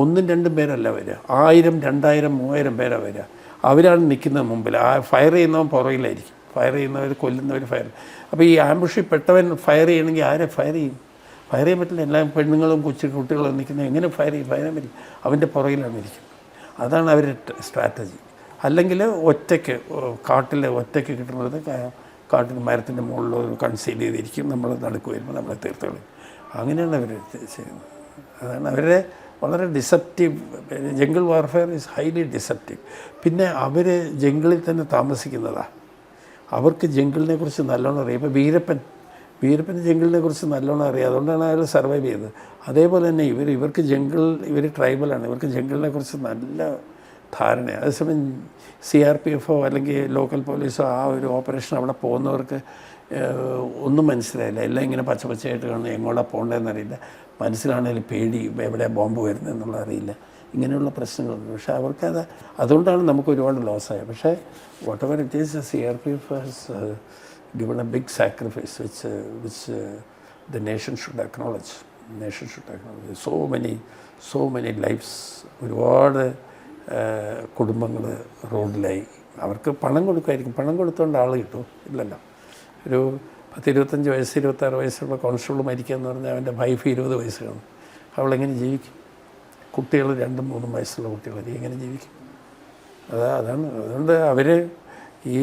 1-2 പേരല്ല വരിക, 1000, 2000, 3000 പേരാണ് വരിക. അവരാണ് നിൽക്കുന്നത് മുമ്പിൽ. ആ ഫയർ ചെയ്യുന്നവൻ പുറകിലായിരിക്കും, ഫയർ ചെയ്യുന്നവർ കൊല്ലുന്നവർ ഫയർ. അപ്പോൾ ഈ ആംബുഷിൽ പെട്ടവൻ ഫയർ ചെയ്യണമെങ്കിൽ ആരെ ഫയർ ചെയ്യും? ഫയർ ചെയ്യാൻ പറ്റില്ല. എല്ലാ പെണ്ണുങ്ങളും കുട്ടികളും നിൽക്കുന്നത് എങ്ങനെ ഫയർ ചെയ്യാൻ പറ്റും? അവൻ്റെ പുറകിലാണ് ഇരിക്കുന്നത്. അതാണ് അവരുടെ സ്ട്രാറ്റജി. അല്ലെങ്കിൽ ഒറ്റയ്ക്ക് ഒറ്റയ്ക്ക് കിട്ടുന്നത് കാട്ടിൽ മരത്തിൻ്റെ മുകളിൽ കൺസീൽ ചെയ്തിരിക്കും, നമ്മൾ നടുക്ക് വരുമ്പോൾ നമ്മളെ തീർത്തോളും. അങ്ങനെയാണ് അവർ ചെയ്യുന്നത്. അതാണ് അവരുടെ വളരെ deceptive. Jungle warfare is highly deceptive. പിന്നെ അവർ ജംഗിളിൽ തന്നെ താമസിക്കുന്നതാണ്. അവർക്ക് ജംഗിളിനെ കുറിച്ച് നല്ലോണം അറിയാം. ഇപ്പോൾ വീരപ്പൻ ജംഗിളിനെ കുറിച്ച് നല്ലോണം അറിയാം, അതുകൊണ്ടാണ് അയാൾ സർവൈവ് ചെയ്തത്. അതേപോലെ തന്നെ ഇവർക്ക് ഇവർ ട്രൈബലാണ്, ഇവർക്ക് ജംഗിളിനെ കുറിച്ച് നല്ല ധാരണയാണ്. അതേസമയം CRPF അല്ലെങ്കിൽ ലോക്കൽ പോലീസോ ആ ഒരു ഓപ്പറേഷൻ അവിടെ പോകുന്നവർക്ക് ഒന്നും മനസ്സിലായില്ല. എല്ലാം ഇങ്ങനെ പച്ചയായിട്ട് കാണുന്നു, എങ്ങോട്ടാണ് പോകേണ്ടതെന്നറിയില്ല. മനസ്സിലാണെങ്കിലും പേടി, എവിടെ ബോംബ് വരുന്നതെന്നുള്ള അറിയില്ല. ഇങ്ങനെയുള്ള പ്രശ്നങ്ങളുണ്ട്. പക്ഷേ അതുകൊണ്ടാണ് നമുക്ക് ഒരുപാട് ലോസായത്. പക്ഷേ what ever it is, CRPF has given a big sacrifice which the nation should acknowledge. So many lives. ഒരുപാട് കുടുംബങ്ങൾ റോഡിലായി. അവർക്ക് പണം കൊടുക്കുമായിരിക്കും, പണം കൊടുത്തുകൊണ്ട് ആൾ കിട്ടും ഇല്ലല്ലോ. ഒരു 10-25 വയസ്സ് 26 വയസ്സുള്ള കോൺസ്റ്റബിൾ മരിക്കുക എന്ന് പറഞ്ഞാൽ അവൻ്റെ വൈഫ് 20 വയസ്സ് കാണും. അവളെങ്ങനെ ജീവിക്കും? കുട്ടികൾ 2-3 വയസ്സുള്ള കുട്ടികൾ എങ്ങനെ ജീവിക്കും? അതാണ്. അതുകൊണ്ട് അവർ ഈ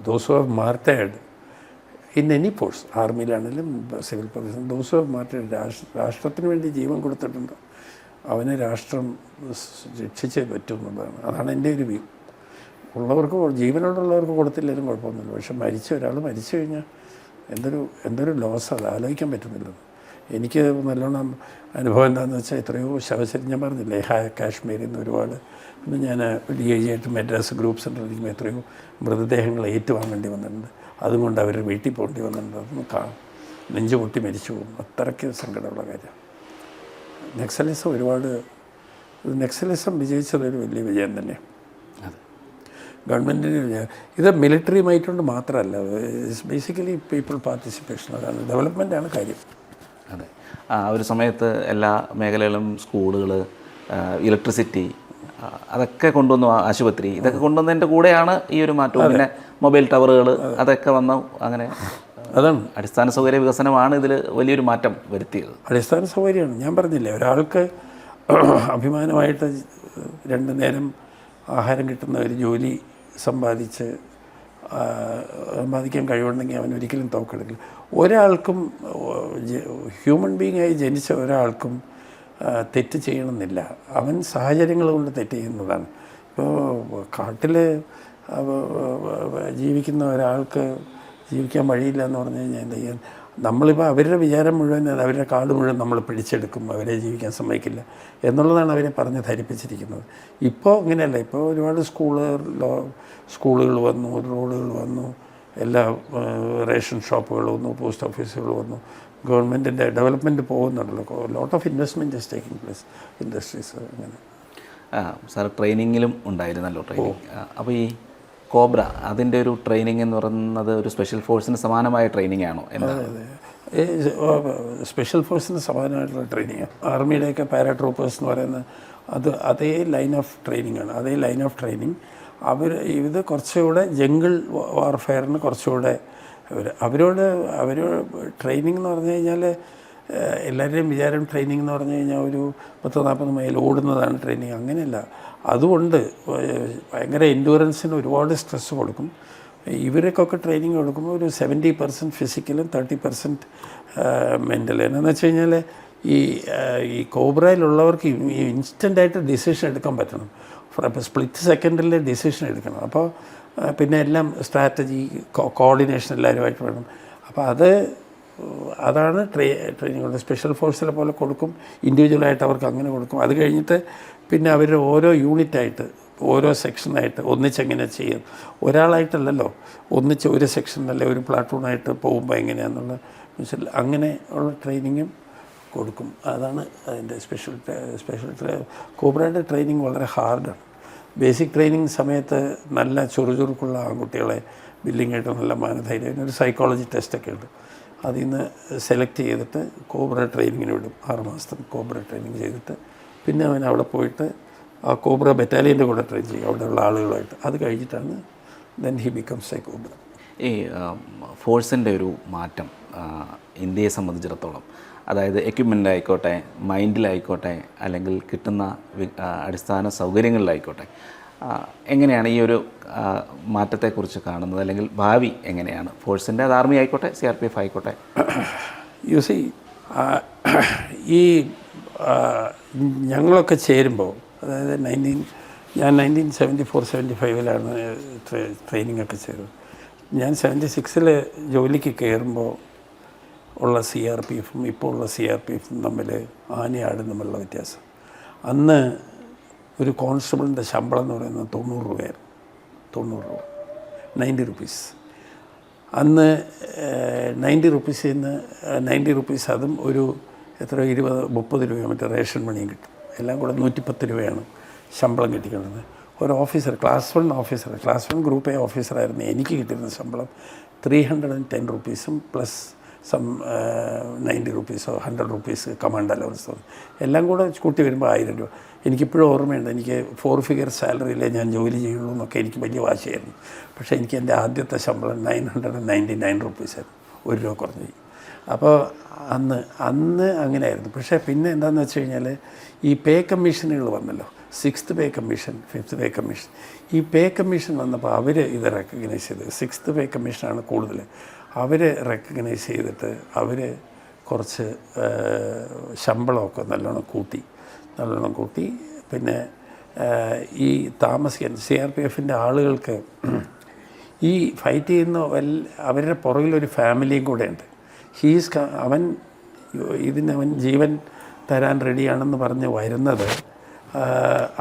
those who have martyred in any force, ആർമിയിലാണെങ്കിലും സിവിൽ പോലീസും, ദോസ് ഹു ഹാവ് മാർട്ടേഡ്, രാഷ്ട്രത്തിന് വേണ്ടി ജീവൻ കൊടുത്തിട്ടുണ്ട്, അവനെ രാഷ്ട്രം രക്ഷിച്ചേ പറ്റും എന്നുള്ളതാണ്. അതാണ് എൻ്റെ ഒരു വ്യൂ. ജീവനോടുള്ളവർക്ക് കൊടുത്തില്ലെങ്കിലും കുഴപ്പമൊന്നുമില്ല. പക്ഷെ ഒരാൾ മരിച്ചു കഴിഞ്ഞാൽ എന്തൊരു ലോസ്, അത് ആലോചിക്കാൻ പറ്റുന്നില്ല. എനിക്ക് നല്ലോണം അനുഭവം എന്താണെന്ന് വെച്ചാൽ, എത്രയോ ശവശരീരം ഞാൻ പറഞ്ഞില്ലേ, കാശ്മീരിൽ നിന്ന് ഒരുപാട്. പിന്നെ ഞാൻ DIG ആയിട്ട് മദ്രാസ് ഗ്രൂപ്പ് സെൻ്ററിലിരിക്കുമ്പോൾ എത്രയോ മൃതദേഹങ്ങൾ ഏറ്റുവാങ്ങേണ്ടി വന്നിട്ടുണ്ട്. അതുകൊണ്ട് അവർ വീട്ടിൽ പോകേണ്ടി വന്നിട്ടുണ്ട്. അതൊന്ന് നെഞ്ചു പൊട്ടി മരിച്ചു പോകും. അത്രയ്ക്ക് സങ്കടമുള്ള കാര്യം. നക്സലിസം വിജയിച്ചതൊരു വലിയ വിജയം തന്നെയാണ്. ഗവൺമെൻറ്റിന് വിജയം. ഇത് മിലിറ്ററിയുമായിട്ടുണ്ട് മാത്രമല്ല, ബേസിക്കലി പീപ്പിൾ പാർട്ടിസിപ്പേഷൻ. അതാണ് ഡെവലപ്മെൻറ്റാണ് കാര്യം. അതെ, ആ ഒരു സമയത്ത് എല്ലാ മേഖലകളും, സ്കൂളുകൾ, ഇലക്ട്രിസിറ്റി, അതൊക്കെ കൊണ്ടുവന്നു, ആശുപത്രി, ഇതൊക്കെ കൊണ്ടുവന്നതിൻ്റെ കൂടെയാണ് ഈ ഒരു മാറ്റവും. പിന്നെ മൊബൈൽ ടവറുകൾ അതൊക്കെ വന്നു. അങ്ങനെ അതാണ് അടിസ്ഥാന സൗകര്യ വികസനമാണ് ഇതിൽ വലിയൊരു മാറ്റം വരുത്തിയത്. അടിസ്ഥാന സൗകര്യമാണ്. ഞാൻ പറഞ്ഞില്ലേ, ഒരാൾക്ക് അഭിമാനമായിട്ട് 2 നേരം ആഹാരം കിട്ടുന്ന ഒരു ജോലി സമ്പാദിക്കാൻ കഴിവുണ്ടെങ്കിൽ അവൻ ഒരിക്കലും തോക്കെടുക്കില്ല. ഒരാൾക്കും, ഹ്യൂമൻ ബീയിങ്ങായി ജനിച്ച ഒരാൾക്കും തെറ്റ് ചെയ്യണമെന്നില്ല. അവൻ സാഹചര്യങ്ങൾ കൊണ്ട് തെറ്റ് ചെയ്യുന്നതാണ്. ഇപ്പോൾ കാട്ടിൽ ജീവിക്കുന്ന ഒരാൾക്ക് ജീവിക്കാൻ വഴിയില്ല എന്ന് പറഞ്ഞു കഴിഞ്ഞാൽ എന്ത് ചെയ്യാൻ? നമ്മളിപ്പോൾ അവരുടെ വിചാരം മുഴുവൻ, അവരുടെ കാട് മുഴുവൻ നമ്മൾ പിടിച്ചെടുക്കും, അവരെ ജീവിക്കാൻ സമ്മതിക്കില്ല എന്നുള്ളതാണ് അവരെ പറഞ്ഞ് ധരിപ്പിച്ചിരിക്കുന്നത്. ഇപ്പോൾ അങ്ങനെയല്ല. ഇപ്പോൾ ഒരുപാട് സ്കൂളുകൾ വന്നു, റോഡുകൾ വന്നു, എല്ലാ റേഷൻ ഷോപ്പുകൾ വന്നു, പോസ്റ്റ് ഓഫീസുകൾ വന്നു, ഗവൺമെൻറ്റിൻ്റെ ഡെവലപ്മെൻറ്റ് പോകുന്നുണ്ടല്ലോ. Lot of investment is taking place, industries. അങ്ങനെ സാർ ട്രെയിനിങ്ങിലും ഉണ്ടായിരുന്നല്ലോ ട്രെയിനിങ്. അപ്പോൾ ഈ കോബ്ര, അതിൻ്റെ ഒരു ട്രെയിനിങ് എന്ന് പറയുന്നത് ഒരു സ്പെഷ്യൽ ഫോഴ്സിന് സമാനമായ ട്രെയിനിങ് ആണോ? സ്പെഷ്യൽ ഫോഴ്സിന് സമാനമായിട്ടുള്ള ട്രെയിനിങ്. ആർമിയുടെയൊക്കെ പാരാട്രൂപ്പേഴ്സ് എന്ന് പറയുന്ന അതേ ലൈൻ ഓഫ് ട്രെയിനിങ്ങാണ്. അതേ ലൈൻ ഓഫ് ട്രെയിനിങ് ഇത് കുറച്ചുകൂടെ ജംഗിൾ വാർഫെയറിന് കുറച്ചുകൂടെ അവരോട് ട്രെയിനിങ് എന്ന് പറഞ്ഞു കഴിഞ്ഞാൽ എല്ലാവരുടെയും വിചാരം ട്രെയിനിങ് എന്ന് പറഞ്ഞു കഴിഞ്ഞാൽ ഒരു 30-40 മൈൽ ഓടുന്നതാണ് ട്രെയിനിങ്. അങ്ങനെയല്ല. അതുകൊണ്ട് ഭയങ്കര എൻഡ്യൂറൻസിന് ഒരുപാട് സ്ട്രെസ്സ് കൊടുക്കും. ഇവർക്കൊക്കെ ട്രെയിനിങ് കൊടുക്കുമ്പോൾ ഒരു 70% ഫിസിക്കലും 30% മെൻ്റലും. എന്നാന്ന് വെച്ച് കഴിഞ്ഞാൽ ഈ കോബ്രയിലുള്ളവർക്ക് ഇൻസ്റ്റൻ്റായിട്ട് ഡിസിഷൻ എടുക്കാൻ പറ്റണം. അപ്പോൾ സ്പ്ലിറ്റ് സെക്കൻഡിൽ ഡിസിഷൻ എടുക്കണം. അപ്പോൾ പിന്നെ എല്ലാം സ്ട്രാറ്റജി കോർഡിനേഷൻ എല്ലാവരുമായിട്ട് വേണം. അപ്പോൾ അതാണ് ട്രെയിനിങ് കൊണ്ട്. സ്പെഷ്യൽ ഫോഴ്സിലെ പോലെ കൊടുക്കും, ഇൻഡിവിജ്വലായിട്ട് അവർക്ക് അങ്ങനെ കൊടുക്കും. അത് കഴിഞ്ഞിട്ട് പിന്നെ അവർ ഓരോ യൂണിറ്റായിട്ട് ഓരോ സെക്ഷനായിട്ട് ഒന്നിച്ചെങ്ങനെ ചെയ്യും, ഒരാളായിട്ടല്ലല്ലോ, ഒന്നിച്ച് ഒരു സെക്ഷനല്ലേ ഒരു പ്ലാറ്റൂണായിട്ട് പോകുമ്പോൾ എങ്ങനെയാണെന്നുള്ള മനസ്സിൽ അങ്ങനെ ഉള്ള ട്രെയിനിങ്ങും കൊടുക്കും. അതാണ് അതിൻ്റെ സ്പെഷ്യൽ കോബ്രയുടെ ട്രെയിനിങ് വളരെ ഹാർഡാണ്. ബേസിക് ട്രെയിനിങ് സമയത്ത് നല്ല ചുറുചുറുക്കുള്ള ആൺകുട്ടികളെ ബില്ലിങ്ങായിട്ട് നല്ല മാനധൈര്യം ഒരു സൈക്കോളജി ടെസ്റ്റൊക്കെ ഉണ്ട്. അതിൽ നിന്ന് സെലക്ട് ചെയ്തിട്ട് കോബ്ര ട്രെയിനിങ്ങിന് വിടും. 6 മാസത്തെ കോബ്ര ട്രെയിനിങ് ചെയ്തിട്ട് പിന്നെ അവൻ അവിടെ പോയിട്ട് ആ കോബ്ര ബറ്റാലിയൻ്റെ കൂടെ ട്രെയിൻ ചെയ്യും അവിടെയുള്ള ആളുകളുമായിട്ട്. അത് കഴിഞ്ഞിട്ടാണ് then he becomes A cobra. ഈ ഫോഴ്സിൻ്റെ ഒരു മാറ്റം ഇന്ത്യയെ സംബന്ധിച്ചിടത്തോളം, അതായത് എക്യുപ്മെൻ്റ് ആയിക്കോട്ടെ, മൈൻഡിലായിക്കോട്ടെ, അല്ലെങ്കിൽ കിട്ടുന്ന അടിസ്ഥാന സൗകര്യങ്ങളിലായിക്കോട്ടെ, എങ്ങനെയാണ് ഈ ഒരു മാറ്റത്തെക്കുറിച്ച് കാണുന്നത്? അല്ലെങ്കിൽ ഭാവി എങ്ങനെയാണ് ഫോഴ്സിൻ്റെ? അത് ആർമി ആയിക്കോട്ടെ, CRPF ആയിക്കോട്ടെ. യു സി ഈ ഞങ്ങളൊക്കെ ചേരുമ്പോൾ, അതായത് ഞാൻ 1974-75 ട്രെയിനിങ് ഒക്കെ ചെയ്തത്. ഞാൻ 76 ജോലിക്ക് കയറുമ്പോൾ ഉള്ള CRPFും ഇപ്പോൾ ഉള്ള CRPFും തമ്മിൽ ആനയാടും തമ്മിലുള്ള വ്യത്യാസം. അന്ന് ഒരു കോൺസ്റ്റബിളിൻ്റെ ശമ്പളം എന്ന് പറയുന്നത് 90 രൂപയായിരുന്നു. 90 രൂപ, 90 റുപ്പീസ്. അന്ന് 90 റുപ്പീസിൽ നിന്ന് 90 റുപ്പീസ്, അതും ഒരു 20-30 രൂപയോ മറ്റേ റേഷൻ മണിയും കിട്ടും. എല്ലാം കൂടെ 110 രൂപയാണ് ശമ്പളം കിട്ടിക്കുന്നത്. ഒരു officer, class 1 officer, class 1 group A ഓഫീസറായിരുന്നു എനിക്ക് കിട്ടിയിരുന്ന ശമ്പളം 310 റുപ്പീസും പ്ലസ് സം 90 റുപ്പീസോ 100 റുപ്പീസ് കമാൻഡ് അലവൻസോ എല്ലാം കൂടെ കൂട്ടി വരുമ്പോൾ 1000 രൂപ. എനിക്കിപ്പോഴും ഓർമ്മയുണ്ട്, എനിക്ക് 4 ഫിഗർ സാലറിയിലേ ഞാൻ ജോലി ചെയ്യുള്ളൂ എന്നൊക്കെ എനിക്ക് വലിയ വാശിയായിരുന്നു. പക്ഷേ എനിക്ക് എൻ്റെ ആദ്യത്തെ ശമ്പളം 999 റുപ്പീസായിരുന്നു, 1 രൂപ കുറഞ്ഞു. അപ്പോൾ അന്ന് അങ്ങനെയായിരുന്നു. പക്ഷേ പിന്നെ എന്താണെന്ന് വെച്ച് കഴിഞ്ഞാൽ ഈ പേ കമ്മീഷനുകൾ വന്നല്ലോ, 6th പേ കമ്മീഷൻ, 5th പേ കമ്മീഷൻ. ഈ പേ കമ്മീഷൻ വന്നപ്പോൾ അവർ ഇത് റെക്കഗ്നൈസ് ചെയ്ത്, 6th പേ കമ്മീഷനാണ് കൂടുതൽ. അവർ റെക്കഗ്നൈസ് ചെയ്തിട്ട് അവർ കുറച്ച് ശമ്പളമൊക്കെ നല്ലോണം കൂട്ടി. പിന്നെ ഈ താമസിക്കാൻ CRPFൻ്റെ ആളുകൾക്ക് ഈ ഫൈറ്റ് ചെയ്യുന്ന അവരുടെ പുറകിലൊരു ഫാമിലിയും കൂടെ ഉണ്ട്. അവൻ ജീവൻ തരാൻ റെഡിയാണെന്ന് പറഞ്ഞ് വരുന്നത്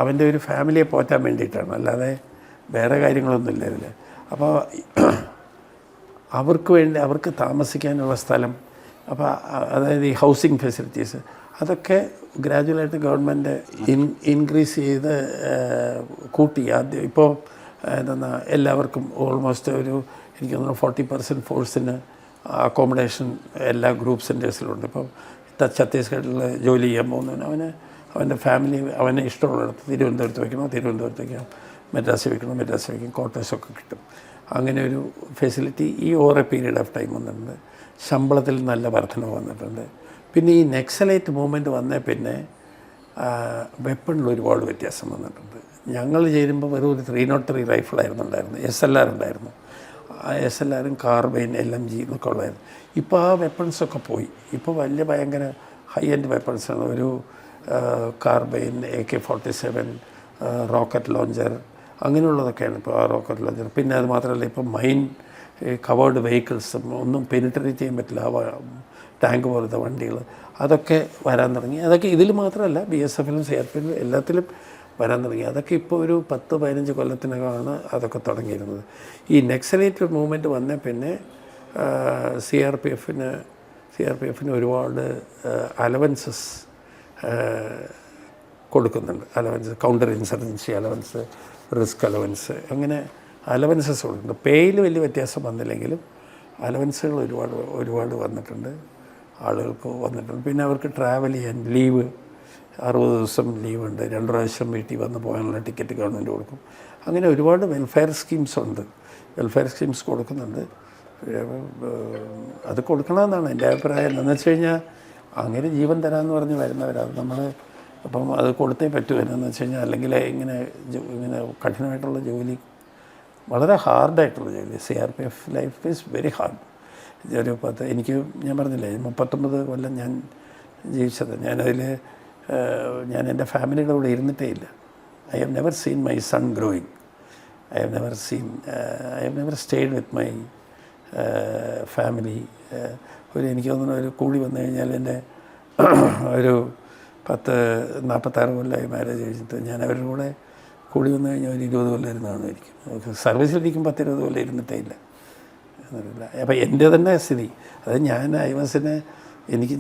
അവൻ്റെ ഒരു ഫാമിലിയെ പോറ്റാൻ വേണ്ടിയിട്ടാണ്, അല്ലാതെ വേറെ കാര്യങ്ങളൊന്നുമില്ല ഇതിൽ. അപ്പോൾ അവർക്ക് താമസിക്കാനുള്ള സ്ഥലം, അപ്പോൾ അതായത് ഈ ഹൗസിംഗ് ഫെസിലിറ്റീസ്, അതൊക്കെ ഗ്രാജുവലായിട്ട് ഗവൺമെൻറ് ഇൻക്രീസ് ചെയ്ത് കൂട്ടി. ആദ്യം ഇപ്പോൾ എല്ലാവർക്കും ഓൾമോസ്റ്റ് എനിക്ക് തോന്നുന്നു 40% ഫോഴ്സിന് അക്കോമഡേഷൻ എല്ലാ ഗ്രൂപ്പ് സെൻറ്റേഴ്സിലുണ്ട്. ഇപ്പോൾ ഛത്തീസ്ഗഡിൽ ജോലി ചെയ്യാൻ പോകുന്നവന് അവൻ്റെ ഫാമിലി അവനെ ഇഷ്ടമുള്ളിടത്ത് തിരുവനന്തപുരത്ത് വയ്ക്കണം, മദ്രാസിൽ വയ്ക്കും, ക്വാർട്ടേഴ്സൊക്കെ കിട്ടും. അങ്ങനെ ഒരു ഫെസിലിറ്റി ഈ over a period of time വന്നിട്ടുണ്ട്. ശമ്പളത്തിൽ നല്ല വർധന വന്നിട്ടുണ്ട്. പിന്നെ ഈ നെക്സലൈറ്റ് മൂവ്മെൻറ്റ് വന്നേ പിന്നെ വെപ്പണിൽ ഒരുപാട് വ്യത്യാസം വന്നിട്ടുണ്ട്. ഞങ്ങൾ ചേരുമ്പോൾ വെറും ഒരു 303 റൈഫിളായിരുന്നു ഉണ്ടായിരുന്നു, SLR ഉണ്ടായിരുന്നു. ആ SLRും കാർബൈൻ LMG എന്നൊക്കെ ഉള്ളായിരുന്നു. ഇപ്പോൾ ആ വെപ്പൺസൊക്കെ പോയി. ഇപ്പോൾ ഭയങ്കര ഹൈ എൻഡ് വെപ്പൺസാണ്. ഒരു കാർബൈൻ, AK-47, റോക്കറ്റ് ലോഞ്ചർ, അങ്ങനെയുള്ളതൊക്കെയാണ് ഇപ്പോൾ ആ റോക്കറ്റ് ലോഞ്ചർ. പിന്നെ അത് മാത്രമല്ല, ഇപ്പം മൈൻ കവേർഡ് വെഹിക്കിൾസും ഒന്നും പെനിട്രേറ്റ് ചെയ്യാൻ പറ്റില്ല, ടാങ്ക് പോലത്തെ വണ്ടികൾ, അതൊക്കെ വരാൻ തുടങ്ങി. അതൊക്കെ ഇതിൽ മാത്രമല്ല, BSFലും CRPFലും എല്ലാത്തിലും വരാൻ തുടങ്ങി. അതൊക്കെ ഇപ്പോൾ ഒരു 10-15 കൊല്ലത്തിനകമാണ് അതൊക്കെ തുടങ്ങിയിരുന്നത്. ഈ നെക്സലൈറ്റ് മൂവ്മെൻറ്റ് വന്നേ പിന്നെ CRPFന് ഒരുപാട് അലവൻസസ് കൊടുക്കുന്നുണ്ട്. Counter insurgency allowance, risk allowance, അങ്ങനെ അലവൻസസ് കൊടുക്കുന്നുണ്ട്. പേയിൽ വലിയ വ്യത്യാസം വന്നില്ലെങ്കിലും അലവൻസുകൾ ഒരുപാട് വന്നിട്ടുണ്ട്, ആളുകൾക്ക് വന്നിട്ടുണ്ട്. പിന്നെ അവർക്ക് ട്രാവൽ ചെയ്യാൻ ലീവ് 60 ദിവസം ലീവുണ്ട്, 2 പ്രാവശ്യം വീട്ടിൽ വന്ന് പോകാനുള്ള ടിക്കറ്റ് ഗവൺമെൻറ് കൊടുക്കും. അങ്ങനെ ഒരുപാട് വെൽഫെയർ സ്കീംസ് ഉണ്ട്, വെൽഫെയർ സ്കീംസ് കൊടുക്കുന്നുണ്ട്. അത് കൊടുക്കണമെന്നാണ് എൻ്റെ അഭിപ്രായം. എന്താണെന്ന് വെച്ച് കഴിഞ്ഞാൽ അങ്ങനെ ജീവൻ തരാമെന്ന് പറഞ്ഞ് വരുന്നവരത് നമ്മൾ അപ്പം അത് കൊടുത്തേ പറ്റൂ. എന്നാന്ന് വെച്ച് കഴിഞ്ഞാൽ അല്ലെങ്കിൽ ഇങ്ങനെ കഠിനമായിട്ടുള്ള ജോലി, വളരെ ഹാർഡായിട്ടുള്ള ജോലി. CRPF life is very hard. എനിക്ക് ഞാൻ പറഞ്ഞില്ലേ 39 കൊല്ലം ഞാൻ ജീവിച്ചത്. ഞാൻ എൻ്റെ ഫാമിലിയുടെ കൂടെ ഇരുന്നിട്ടേ ഇല്ല. I have never seen my son growing. I have never stayed with my family. എനിക്ക് തോന്നുന്നു ഒരു കൂടി വന്നു കഴിഞ്ഞാൽ എൻ്റെ ഒരു 46 കൊല്ലമായി മാരേജ് കഴിച്ചിട്ട് ഞാൻ അവരുടെ കൂടെ കൂടി വന്നു കഴിഞ്ഞാൽ ഒരു 20 കൊല്ലം ഇരുന്നാണ് എനിക്ക്. സർവീസിലിരിക്കും 10-20 കൊല്ലം ഇരുന്നിട്ടേ ഇല്ല എന്നറിയില്ല. അപ്പോൾ എൻ്റെ തന്നെ സ്ഥിതി അത്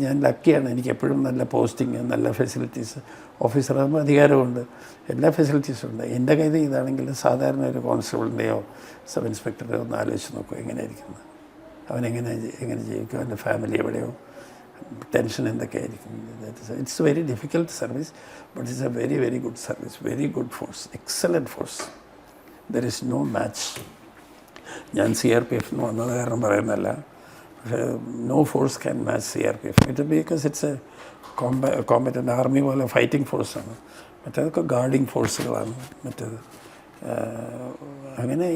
ഞാൻ ലക്കിയാണ്. എനിക്ക് എപ്പോഴും നല്ല പോസ്റ്റിങ്, നല്ല ഫെസിലിറ്റീസ്, ഓഫീസറാകുമ്പോൾ അധികാരമുണ്ട്, എല്ലാ ഫെസിലിറ്റീസും ഉണ്ട്. എൻ്റെ കയ്യിൽ ഇതാണെങ്കിൽ സാധാരണ ഒരു കോൺസ്റ്റബിളിൻ്റെയോ സബ് ഇൻസ്പെക്ടറുടെയോ ഒന്ന് ആലോചിച്ച് നോക്കും എങ്ങനെയായിരിക്കുന്നത്, അവനെങ്ങനെ ജീവിക്കും, അവൻ്റെ ഫാമിലി എവിടെയോ, ടെൻഷൻ എന്തൊക്കെയായിരിക്കും. It's very difficult service, but it's a very very good service, very good force, excellent force. There is no match. ഞാൻ CRPF വന്നത് കാരണം പറയുന്നതല്ല, പക്ഷേ no force can match CRPF. Because it's a competent army പോലെ fighting ഫോഴ്സാണ്. മറ്റേതൊക്കെ ഗാർഡിങ് ഫോഴ്സുകളാണ് മറ്റേത്. അങ്ങനെ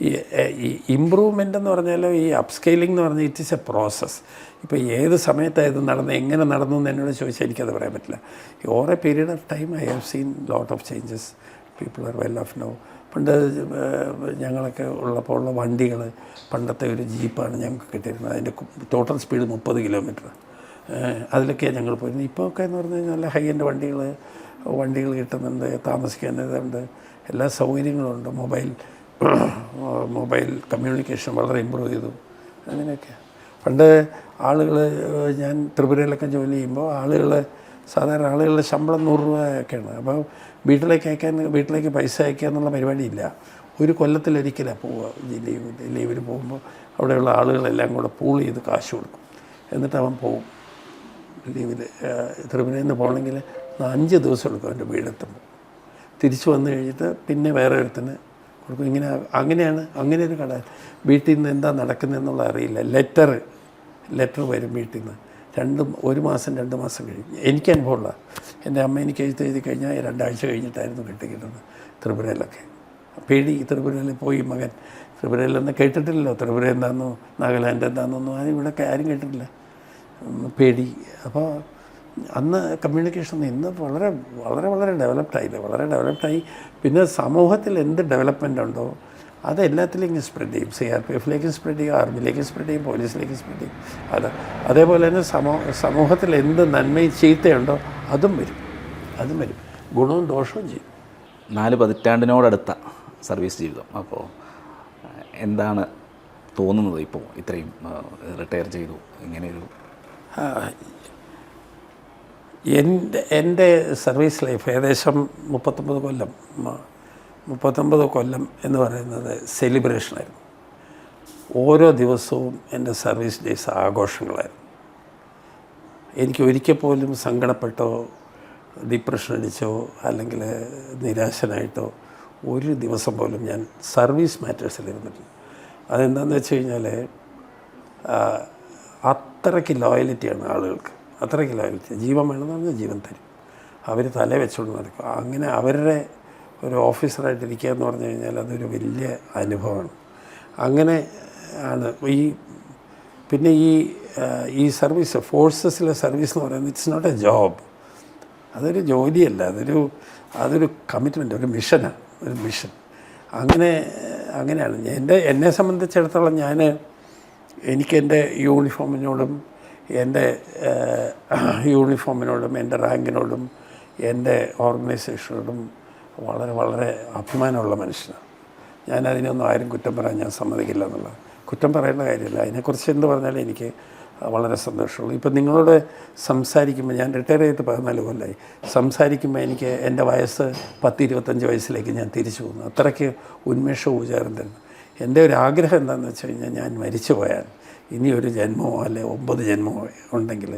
ഈ ഇമ്പ്രൂവ്മെൻ്റ് എന്ന് പറഞ്ഞാൽ ഈ അപ്സ്കെയിലിംഗ് എന്ന് പറഞ്ഞാൽ ഇറ്റ് ഈസ് എ പ്രോസസ്സ്. ഇപ്പോൾ ഏത് സമയത്താണ് ഇത് നടന്നത്, എങ്ങനെ നടന്നു എന്ന് എന്നോട് ചോദിച്ചാൽ എനിക്കത് പറയാൻ പറ്റില്ല. Over a period of time I have seen lot of changes. People are well off no. പണ്ട് ഞങ്ങളൊക്കെ ഉള്ളപ്പോൾ ഉള്ള വണ്ടികൾ, പണ്ടത്തെ ഒരു ജീപ്പാണ് ഞങ്ങൾക്ക് കിട്ടിയിരുന്നത്. അതിൻ്റെ ടോട്ടൽ സ്പീഡ് 30 കിലോമീറ്റർ. അതിലൊക്കെയാണ് ഞങ്ങൾ പോയിരുന്നത്. ഇപ്പോൾ ഒക്കെ എന്ന് പറഞ്ഞു കഴിഞ്ഞാൽ നല്ല ഹൈ എൻഡ് വണ്ടികൾ കിട്ടുന്നുണ്ട്, താമസിക്കാൻ ഇതുണ്ട്, എല്ലാ സൗകര്യങ്ങളും ഉണ്ട്. മൊബൈൽ കമ്മ്യൂണിക്കേഷൻ വളരെ ഇമ്പ്രൂവ് ചെയ്തു. അങ്ങനെയൊക്കെ പണ്ട് ഞാൻ ത്രിപുരയിലൊക്കെ ജോലി ചെയ്യുമ്പോൾ സാധാരണ ആളുകളുടെ ശമ്പളം 100 രൂപയൊക്കെയാണ്. അപ്പോൾ വീട്ടിലേക്ക് പൈസ അയക്കുക എന്നുള്ള പരിപാടിയില്ല. ഒരു കൊല്ലത്തിലൊരിക്കലാണ് പോവുക. ലീവിന് പോകുമ്പോൾ അവിടെയുള്ള ആളുകളെല്ലാം കൂടെ പൂൾ ചെയ്ത് കാശ് കൊടുക്കും. എന്നിട്ട് അവൻ പോവും ലീവിൽ. ത്രിപുരയിൽ നിന്ന് പോകണമെങ്കിൽ 5 ദിവസം എടുക്കും അവൻ്റെ വീടെത്തുമ്പോൾ. തിരിച്ചു വന്നു കഴിഞ്ഞിട്ട് പിന്നെ വേറെ ഒരുത്തിന് കൊടുക്കും. അങ്ങനെ ഒരു കട. വീട്ടിൽ നിന്ന് എന്താ നടക്കുന്നതെന്നുള്ള അറിയില്ല. ലെറ്റർ വരും വീട്ടിൽ നിന്ന്. 1 മാസം 2 മാസം കഴിഞ്ഞ്. എനിക്ക് അനുഭവമുള്ള എൻ്റെ അമ്മ എനിക്ക് എഴുതി കഴിഞ്ഞാൽ 2 ആഴ്ച കഴിഞ്ഞിട്ടായിരുന്നു കിട്ടിക്കിട്ടുന്നത് ത്രിപുരയിലൊക്കെ. പേടി. ത്രിപുരയിൽ പോയി മകൻ. ത്രിപുരയിലൊന്നും കേട്ടിട്ടില്ലല്ലോ. ത്രിപുര എന്താണെന്നോ നാഗാലാൻഡ് എന്താണെന്നോ ഇവിടെയൊക്കെ ആരും കേട്ടിട്ടില്ല. പേടി. അപ്പോൾ അന്ന് കമ്മ്യൂണിക്കേഷൻ ഇന്ന് വളരെ വളരെ വളരെ ഡെവലപ്ഡായി. പിന്നെ സമൂഹത്തിൽ എന്ത് ഡെവലപ്മെൻ്റ് ഉണ്ടോ അത് എല്ലാത്തിലേക്കും സ്പ്രെഡ് ചെയ്യും. CRPFിലേക്ക് സ്പ്രെഡ് ചെയ്യും, ആർമിയിലേക്ക് സ്പ്രെഡ് ചെയ്യും, പോലീസിലേക്ക് സ്പ്രെഡ് ചെയ്യും. അതേപോലെ തന്നെ സമൂഹത്തിൽ എന്ത് നന്മയും ചീത്തയുണ്ടോ അതും വരും. ഗുണവും ദോഷവും ചെയ്യും. 4 പതിറ്റാണ്ടിനോടടുത്ത സർവീസ് ജീവിതം. അപ്പോൾ എന്താണ് തോന്നുന്നത് ഇപ്പോൾ ഇത്രയും റിട്ടയർ ചെയ്തു ഇങ്ങനെയൊരു? എൻ്റെ സർവീസ് ലൈഫ് ഏകദേശം 39 കൊല്ലം എന്ന് പറയുന്നത് സെലിബ്രേഷനായിരുന്നു. ഓരോ ദിവസവും എൻ്റെ സർവീസ് ഡേയ്സ് ആഘോഷങ്ങളായിരുന്നു. എനിക്ക് ഒരിക്കൽ പോലും സങ്കടപ്പെട്ടോ ഡിപ്രഷൻ അടിച്ചോ അല്ലെങ്കിൽ നിരാശനായിട്ടോ ഒരു ദിവസം പോലും ഞാൻ സർവീസ് മാറ്റേഴ്സിലിരുന്നിട്ടില്ല. അതെന്താണെന്ന് വെച്ച് കഴിഞ്ഞാൽ അത്രയ്ക്ക് ലോയലിറ്റിയാണ് ആളുകൾക്ക്. അത്രയ്ക്ക് ലോയലിറ്റി. ജീവൻ വേണമെന്ന് പറഞ്ഞാൽ ജീവൻ തരും. അവർ തല വെച്ചുകൊണ്ട് നടക്കും. അങ്ങനെ അവരുടെ ഒരു ഓഫീസറായിട്ടിരിക്കുക എന്ന് പറഞ്ഞു കഴിഞ്ഞാൽ അതൊരു വലിയ അനുഭവമാണ്. അങ്ങനെ ആണ് പിന്നെ ഈ സർവീസ്, ഫോഴ്സസിലെ സർവീസ് എന്ന് പറയുന്നത് ഇറ്റ്സ് നോട്ട് എ ജോബ്. അതൊരു ജോലിയല്ല, അതൊരു കമ്മിറ്റ്മെൻറ്റ്, ഒരു മിഷൻ. അങ്ങനെയാണ്. എന്നെ സംബന്ധിച്ചിടത്തോളം എനിക്കെൻ്റെ യൂണിഫോമിനോടും എൻ്റെ റാങ്കിനോടും എൻ്റെ ഓർഗനൈസേഷനോടും വളരെ വളരെ അഭിമാനമുള്ള മനുഷ്യനാണ്. ഞാനതിനൊന്നും ആരും കുറ്റം പറയാൻ ഞാൻ സമ്മതിക്കില്ല എന്നുള്ളത്. കുറ്റം പറയേണ്ട കാര്യമില്ല. അതിനെക്കുറിച്ച് എന്ത് പറഞ്ഞാലും എനിക്ക് വളരെ സന്തോഷമുള്ളൂ. ഇപ്പം നിങ്ങളോട് സംസാരിക്കുമ്പോൾ, ഞാൻ റിട്ടയർ ചെയ്തിട്ട് 14 കൊല്ലമായി, സംസാരിക്കുമ്പോൾ എനിക്ക് എൻ്റെ വയസ്സ് 10-25 വയസ്സിലേക്ക് ഞാൻ തിരിച്ചു പോകുന്നു. അത്രയ്ക്ക് ഉന്മേഷവും ഊർജ്ജം തരുന്നു. എൻ്റെ ഒരു ആഗ്രഹം എന്താണെന്ന് വെച്ച് കഴിഞ്ഞാൽ ഞാൻ മരിച്ചു പോയാൽ ഇനി ഒരു ജന്മമോ അല്ലെ 9 ജന്മമോ ഉണ്ടെങ്കിൽ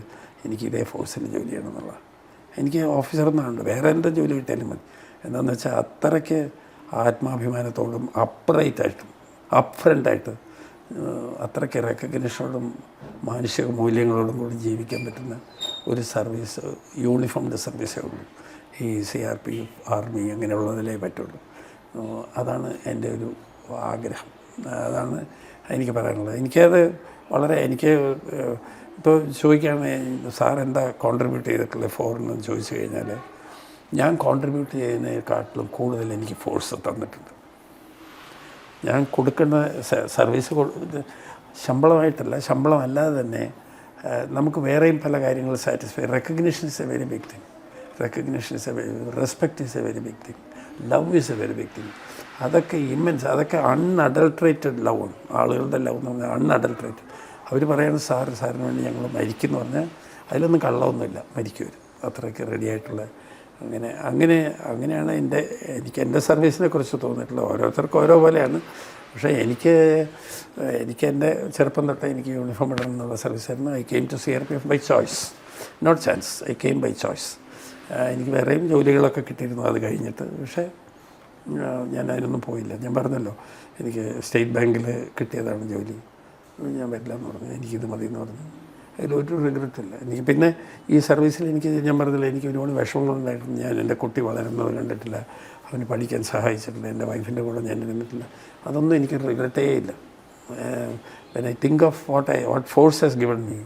എനിക്ക് ഇതേ ഫോഴ്സിൽ ജോലി ചെയ്യണമെന്നുള്ളതാണ്. എനിക്ക് ഓഫീസറൊന്നുണ്ട്, വേറെ എന്തും ജോലി കിട്ടിയാലും മതി. എന്താണെന്ന് വെച്ചാൽ അത്രയ്ക്ക് ആത്മാഭിമാനത്തോടും അപ്രൈറ്റായിട്ടും അപ്ഫ്രണ്ടായിട്ട് അത്രയ്ക്ക് റെക്കഗ്നിഷനോടും മാനുഷിക മൂല്യങ്ങളോടും കൂടി ജീവിക്കാൻ പറ്റുന്ന ഒരു സർവീസ്, യൂണിഫോംഡ് സർവീസേ ഉള്ളൂ. ഈ CRP, ആർമി അങ്ങനെയുള്ളതിലേ പറ്റുള്ളൂ. അതാണ് എൻ്റെ ഒരു ആഗ്രഹം. അതാണ് എനിക്ക് പറയാനുള്ളത്. എനിക്കത് വളരെ ഇപ്പോൾ ചോദിക്കുകയാണെങ്കിൽ സാർ എന്താ കോൺട്രിബ്യൂട്ട് ചെയ്തിട്ടുള്ളത് ഫോറിനെന്ന് ചോദിച്ചു കഴിഞ്ഞാൽ, ഞാൻ കോൺട്രിബ്യൂട്ട് ചെയ്യുന്നതിനെക്കാട്ടിലും കൂടുതൽ എനിക്ക് ഫോഴ്സ് തന്നിട്ടുണ്ട്. ഞാൻ കൊടുക്കുന്ന സർവീസ് ശമ്പളമായിട്ടല്ല, ശമ്പളമല്ലാതെ തന്നെ നമുക്ക് വേറെയും പല കാര്യങ്ങൾ satisfy. Recognition is a very big thing. Recognition is a very, respect is a very big thing. Love is a very big thing. അതൊക്കെ ഇമ്മൻസ്, അതൊക്കെ അൺഅഡൾട്രേറ്റഡ് ലവാണ്. ആളുകളുടെ ലവ് എന്ന് പറഞ്ഞാൽ അൺഅഡൾട്രേറ്റഡ്. അവർ പറയുന്നത് സാറിന് വേണ്ടി ഞങ്ങൾ മരിക്കുന്നു പറഞ്ഞാൽ അതിലൊന്നും കള്ളമൊന്നുമില്ല, മരിക്കും. അത്രയ്ക്ക് റെഡിയായിട്ടുള്ള അങ്ങനെയാണ് എനിക്ക് എൻ്റെ സർവീസിനെ കുറിച്ച് തോന്നിയിട്ടുള്ളത്. ഓരോരുത്തർക്കും ഓരോ പോലെയാണ്. പക്ഷേ എനിക്ക് എൻ്റെ ചെറുപ്പം തൊട്ടേ എനിക്ക് യൂണിഫോം ഇടണം എന്നുള്ള സർവീസായിരുന്നു. I came to CRPF by choice, not chance. I came by choice. എനിക്ക് വേറെയും ജോലികളൊക്കെ കിട്ടിയിരുന്നു അത് കഴിഞ്ഞിട്ട്. പക്ഷേ ഞാൻ അതിനൊന്നും പോയില്ല. ഞാൻ പറഞ്ഞല്ലോ, എനിക്ക് സ്റ്റേറ്റ് ബാങ്കിൽ കിട്ടിയതാണ് ജോലി. ഞാൻ വരില്ല എന്ന് പറഞ്ഞു, എനിക്കിത് മതി എന്ന് പറഞ്ഞു. അതിലൊരു റിഗ്രറ്റില്ല എനിക്ക്. പിന്നെ ഈ സർവീസിൽ ഞാൻ പറഞ്ഞില്ല, എനിക്ക് ഒരുപാട് വിഷമങ്ങളുണ്ടായിരുന്നു. ഞാൻ എൻ്റെ കുട്ടി വളരുന്നത് കണ്ടിട്ടില്ല, അവന് പഠിക്കാൻ സഹായിച്ചിട്ടില്ല, എൻ്റെ വൈഫിൻ്റെ കൂടെ ഞാൻ ഇരുന്നിട്ടില്ല. അതൊന്നും എനിക്ക് റിഗ്രറ്റേ ഇല്ല. When I think of what force has given me,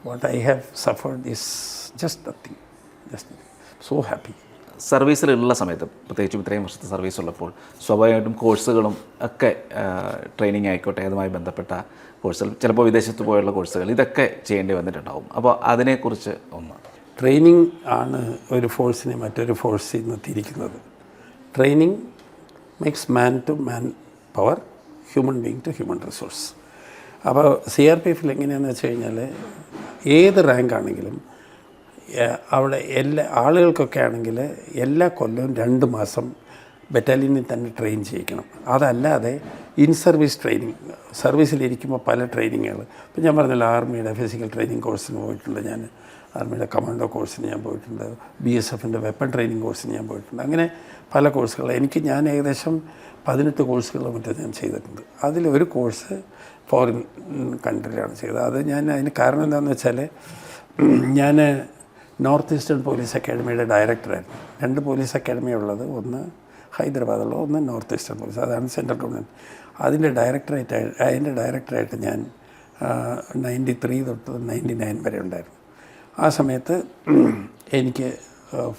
what I have suffered is just nothing. So happy. സർവീസിലുള്ള സമയത്ത്, പ്രത്യേകിച്ചും ഇത്രയും വർഷത്തെ സർവീസ് ഉള്ളപ്പോൾ, സ്വാഭാവികമായിട്ടും കോഴ്സുകളും ഒക്കെ, ട്രെയിനിങ് ആയിക്കോട്ടെ, അതുമായി ബന്ധപ്പെട്ട കോഴ്സുകൾ, ചിലപ്പോൾ വിദേശത്ത് പോയുള്ള കോഴ്സുകൾ, ഇതൊക്കെ ചെയ്യേണ്ടി വന്നിട്ടുണ്ടാവും. അപ്പോൾ അതിനെക്കുറിച്ച് ഒന്ന്. ട്രെയിനിങ് ആണ് ഒരു ഫോഴ്സിനെ മറ്റൊരു ഫോഴ്സിൽ നിന്ന് തിരിക്കുന്നത്. Training makes man to man power, human being to human resource. അപ്പോൾ CRPFൽ എങ്ങനെയാണെന്ന് വെച്ച് കഴിഞ്ഞാൽ, ഏത് റാങ്ക് ആണെങ്കിലും അവിടെ എല്ലാ ആളുകൾക്കൊക്കെ ആണെങ്കിൽ എല്ലാ കൊല്ലവും 2 മാസം ബറ്റാലിയനിൽ തന്നെ ട്രെയിൻ ചെയ്യിക്കണം. അതല്ലാതെ ഇൻ സർവീസ് ട്രെയിനിങ്, സർവീസിലിരിക്കുമ്പോൾ പല ട്രെയിനിങ്ങുകൾ. ഇപ്പം ഞാൻ പറഞ്ഞല്ലോ, ആർമിയുടെ ഫിസിക്കൽ ട്രെയിനിങ് കോഴ്സിന് പോയിട്ടുണ്ട് ഞാൻ, ആർമിയുടെ കമാൻഡോ കോഴ്സിന് ഞാൻ പോയിട്ടുണ്ട്, BSFൻ്റെ വെപ്പൺ ട്രെയിനിങ് കോഴ്സിന് ഞാൻ പോയിട്ടുണ്ട്. അങ്ങനെ പല കോഴ്സുകൾ ഞാൻ ഏകദേശം 18 കോഴ്സുകളോ മറ്റോ ഞാൻ ചെയ്തിട്ടുണ്ട്. അതിലൊരു കോഴ്സ് ഫോറിൻ കൺട്രിയിലാണ് ചെയ്തത്. അതിന് കാരണം എന്താണെന്ന് വെച്ചാൽ, ഞാൻ നോർത്ത് ഈസ്റ്റേൺ പോലീസ് അക്കാഡമിയുടെ ഡയറക്ടറായിരുന്നു. 2 പോലീസ് അക്കാഡമി ഉള്ളത്, ഒന്ന് ഹൈദരാബാദുള്ള, ഒന്ന് നോർത്ത് ഈസ്റ്റേൺ പോലീസ്, അതാണ് സെൻട്രൽ ഗവൺമെൻറ്. അതിൻ്റെ ഡയറക്ടറായിട്ട് ഞാൻ 93 തൊട്ട് 99 വരെ ഉണ്ടായിരുന്നു. ആ സമയത്ത് എനിക്ക്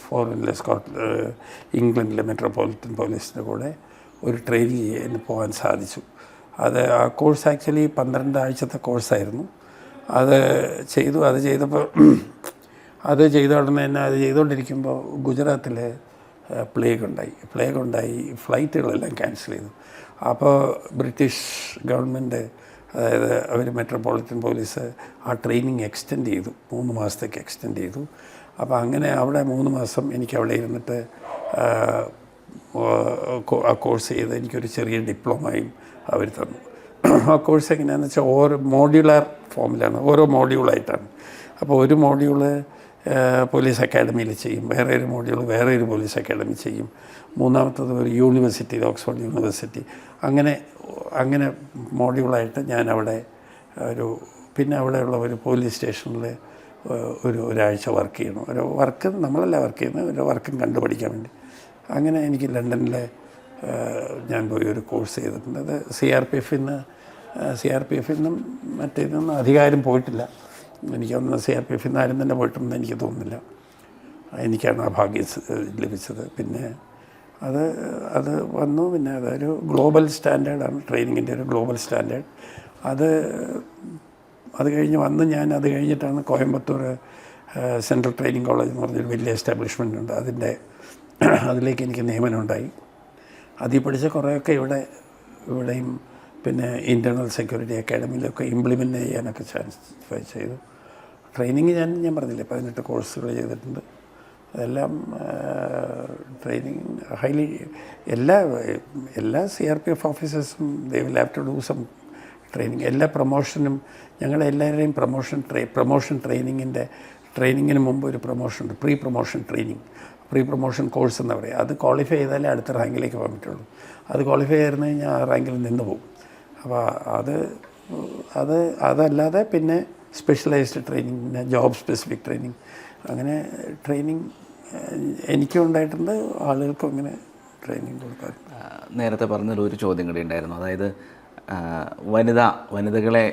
ഫോറിനിലെ ഇംഗ്ലണ്ടിലെ മെട്രോപൊളിറ്റൻ പോലീസിൻ്റെ കൂടെ ഒരു ട്രെയിനിങ് ചെയ്യാൻ പോകാൻ സാധിച്ചു. ആ കോഴ്സ് ആക്ച്വലി 12 ആഴ്ചത്തെ കോഴ്സായിരുന്നു. അത് ചെയ്തപ്പോൾ അത് ചെയ്ത ഉടനെ തന്നെ അത് ചെയ്തുകൊണ്ടിരിക്കുമ്പോൾ ഗുജറാത്തിൽ പ്ലേഗ് ഉണ്ടായി. ഫ്ലൈറ്റുകളെല്ലാം ക്യാൻസൽ ചെയ്തു. അപ്പോൾ ബ്രിട്ടീഷ് ഗവൺമെൻറ്, അതായത് അവർ മെട്രോപൊളിറ്റൻ പോലീസ് ആ ട്രെയിനിങ് എക്സ്റ്റെൻഡ് ചെയ്തു, 3 മാസത്തേക്ക് എക്സ്റ്റെൻഡ് ചെയ്തു. അപ്പോൾ അങ്ങനെ അവിടെ 3 മാസം എനിക്ക് അവിടെ ഇരുന്നിട്ട് ആ കോഴ്സ് ചെയ്ത് എനിക്കൊരു ചെറിയ ഡിപ്ലോമയും അവർ തന്നു. ആ കോഴ്സ് എങ്ങനെയാണെന്ന് വെച്ചാൽ ഓരോ മോഡ്യൂളർ ഫോമിലാണ്, ഓരോ മോഡ്യൂളായിട്ടാണ്. അപ്പോൾ ഒരു മോഡ്യൂള് പോലീസ് അക്കാഡമിയിൽ ചെയ്യും, വേറെ ഒരു മോഡ്യൂൾ വേറെ ഒരു പോലീസ് അക്കാഡമി ചെയ്യും, മൂന്നാമത്തത് ഒരു യൂണിവേഴ്സിറ്റി, ഓക്സ്ഫോർഡ് യൂണിവേഴ്സിറ്റി, അങ്ങനെ മോഡ്യൂളായിട്ട് ഞാൻ അവിടെ പിന്നെ അവിടെയുള്ള ഒരു പോലീസ് സ്റ്റേഷനിൽ ഒരാഴ്ച വർക്ക് ചെയ്യണം. നമ്മളല്ല വർക്ക് ചെയ്യുന്നത്, ഒരു വർക്കും കണ്ടുപഠിക്കാൻ വേണ്ടി. അങ്ങനെ എനിക്ക് ലണ്ടനിലെ ഞാൻ പോയി ഒരു കോഴ്സ് ചെയ്തിട്ടുണ്ട്. അത് CRPF നിന്നും മറ്റേതൊന്നും അധികാരം പോയിട്ടില്ല. എനിക്കൊന്നും CRPF ആരും തന്നെ പോയിട്ടുണ്ടെന്ന് എനിക്ക് തോന്നുന്നില്ല. എനിക്കാണ് ആ ഭാഗ്യം ലഭിച്ചത്. പിന്നെ അത് വന്നു. പിന്നെ അതൊരു ഗ്ലോബൽ സ്റ്റാൻഡേർഡാണ്, ട്രെയിനിങ്ങിൻ്റെ ഒരു ഗ്ലോബൽ സ്റ്റാൻഡേർഡ്. അത് കഴിഞ്ഞിട്ടാണ് കോയമ്പത്തൂർ സെൻട്രൽ ട്രെയിനിങ് കോളേജ് എന്ന് പറഞ്ഞൊരു വലിയ എസ്റ്റാബ്ലിഷ്മെൻ്റ് ഉണ്ട്, അതിലേക്ക് എനിക്ക് നിയമനമുണ്ടായി. അതിൽ പഠിച്ച കുറേയൊക്കെ ഇവിടെയും പിന്നെ ഇൻ്റേണൽ സെക്യൂരിറ്റി അക്കാഡമിയിലൊക്കെ ഇംപ്ലിമെൻ്റ് ചെയ്യാനൊക്കെ ചാൻസ് ചെയ്തു. ട്രെയിനിങ് ഞാൻ പറഞ്ഞില്ലേ 18 കോഴ്സുകൾ ചെയ്തിട്ടുണ്ട്. അതെല്ലാം ട്രെയിനിങ് എല്ലാ CRPF ഓഫീസേഴ്സും they will have to do some training. എല്ലാ പ്രൊമോഷനും ഞങ്ങളുടെ എല്ലാവരുടെയും പ്രൊമോഷൻ ട്രെയിനിങ്ങിൻ്റെ ട്രെയിനിങ്ങിന് മുമ്പ് ഒരു പ്രൊമോഷൻ ഉണ്ട്, pre promotion training, pre promotion course എന്ന് പറയും. അത് ക്വാളിഫൈ ചെയ്താലേ അടുത്ത റാങ്കിലേക്ക് പോകാൻ പറ്റുള്ളൂ. അത് ക്വാളിഫൈ ആയിരുന്നു കഴിഞ്ഞാൽ ആ റാങ്കിൽ നിന്ന് പോകും. അപ്പോൾ അതല്ലാതെ പിന്നെ സ്പെഷ്യലൈസ്ഡ് ട്രെയിനിങ്, പിന്നെ ജോബ് സ്പെസിഫിക് ട്രെയിനിങ്, അങ്ങനെ ട്രെയിനിങ് എനിക്കും ഉണ്ടായിട്ടുണ്ട്, ആളുകൾക്കും അങ്ങനെ ട്രെയിനിങ് കൊടുക്കാറുണ്ട്. നേരത്തെ പറഞ്ഞൊരു ചോദ്യം കൂടി ഉണ്ടായിരുന്നു, അതായത് വനിതകളെ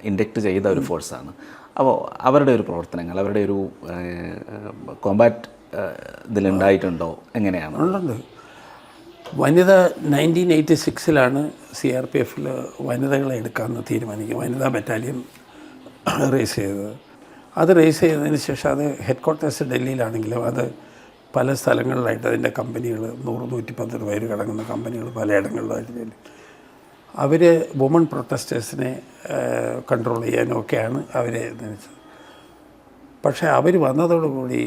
ഇൻഡക്റ്റ് ചെയ്ത ഒരു ഫോഴ്സാണ്. അപ്പോൾ അവരുടെ ഒരു പ്രവർത്തനങ്ങൾ, അവരുടെ ഒരു കോമ്പാറ്റ് ഇതിലുണ്ടായിട്ടുണ്ടോ, എങ്ങനെയാണ്? ഉണ്ട്. വനിത 1986 CRPF വനിതകളെ എടുക്കാമെന്ന് തീരുമാനിക്കും, വനിതാ ബറ്റാലിയൻ റേസ് ചെയ്തത്. അത് റേസ് ചെയ്തതിന് ശേഷം അത് ഹെഡ് ക്വാർട്ടേഴ്സ് ഡൽഹിയിലാണെങ്കിലും അത് പല സ്ഥലങ്ങളിലായിട്ട് അതിൻ്റെ കമ്പനികൾ 100-110 പേര് കിടങ്ങുന്ന കമ്പനികൾ പലയിടങ്ങളിലായിട്ട് അവർ വുമൺ പ്രൊട്ടസ്റ്റേഴ്സിനെ കൺട്രോൾ ചെയ്യാനും ഒക്കെയാണ് അവരെ നയിച്ചത്. പക്ഷേ അവർ വന്നതോടുകൂടി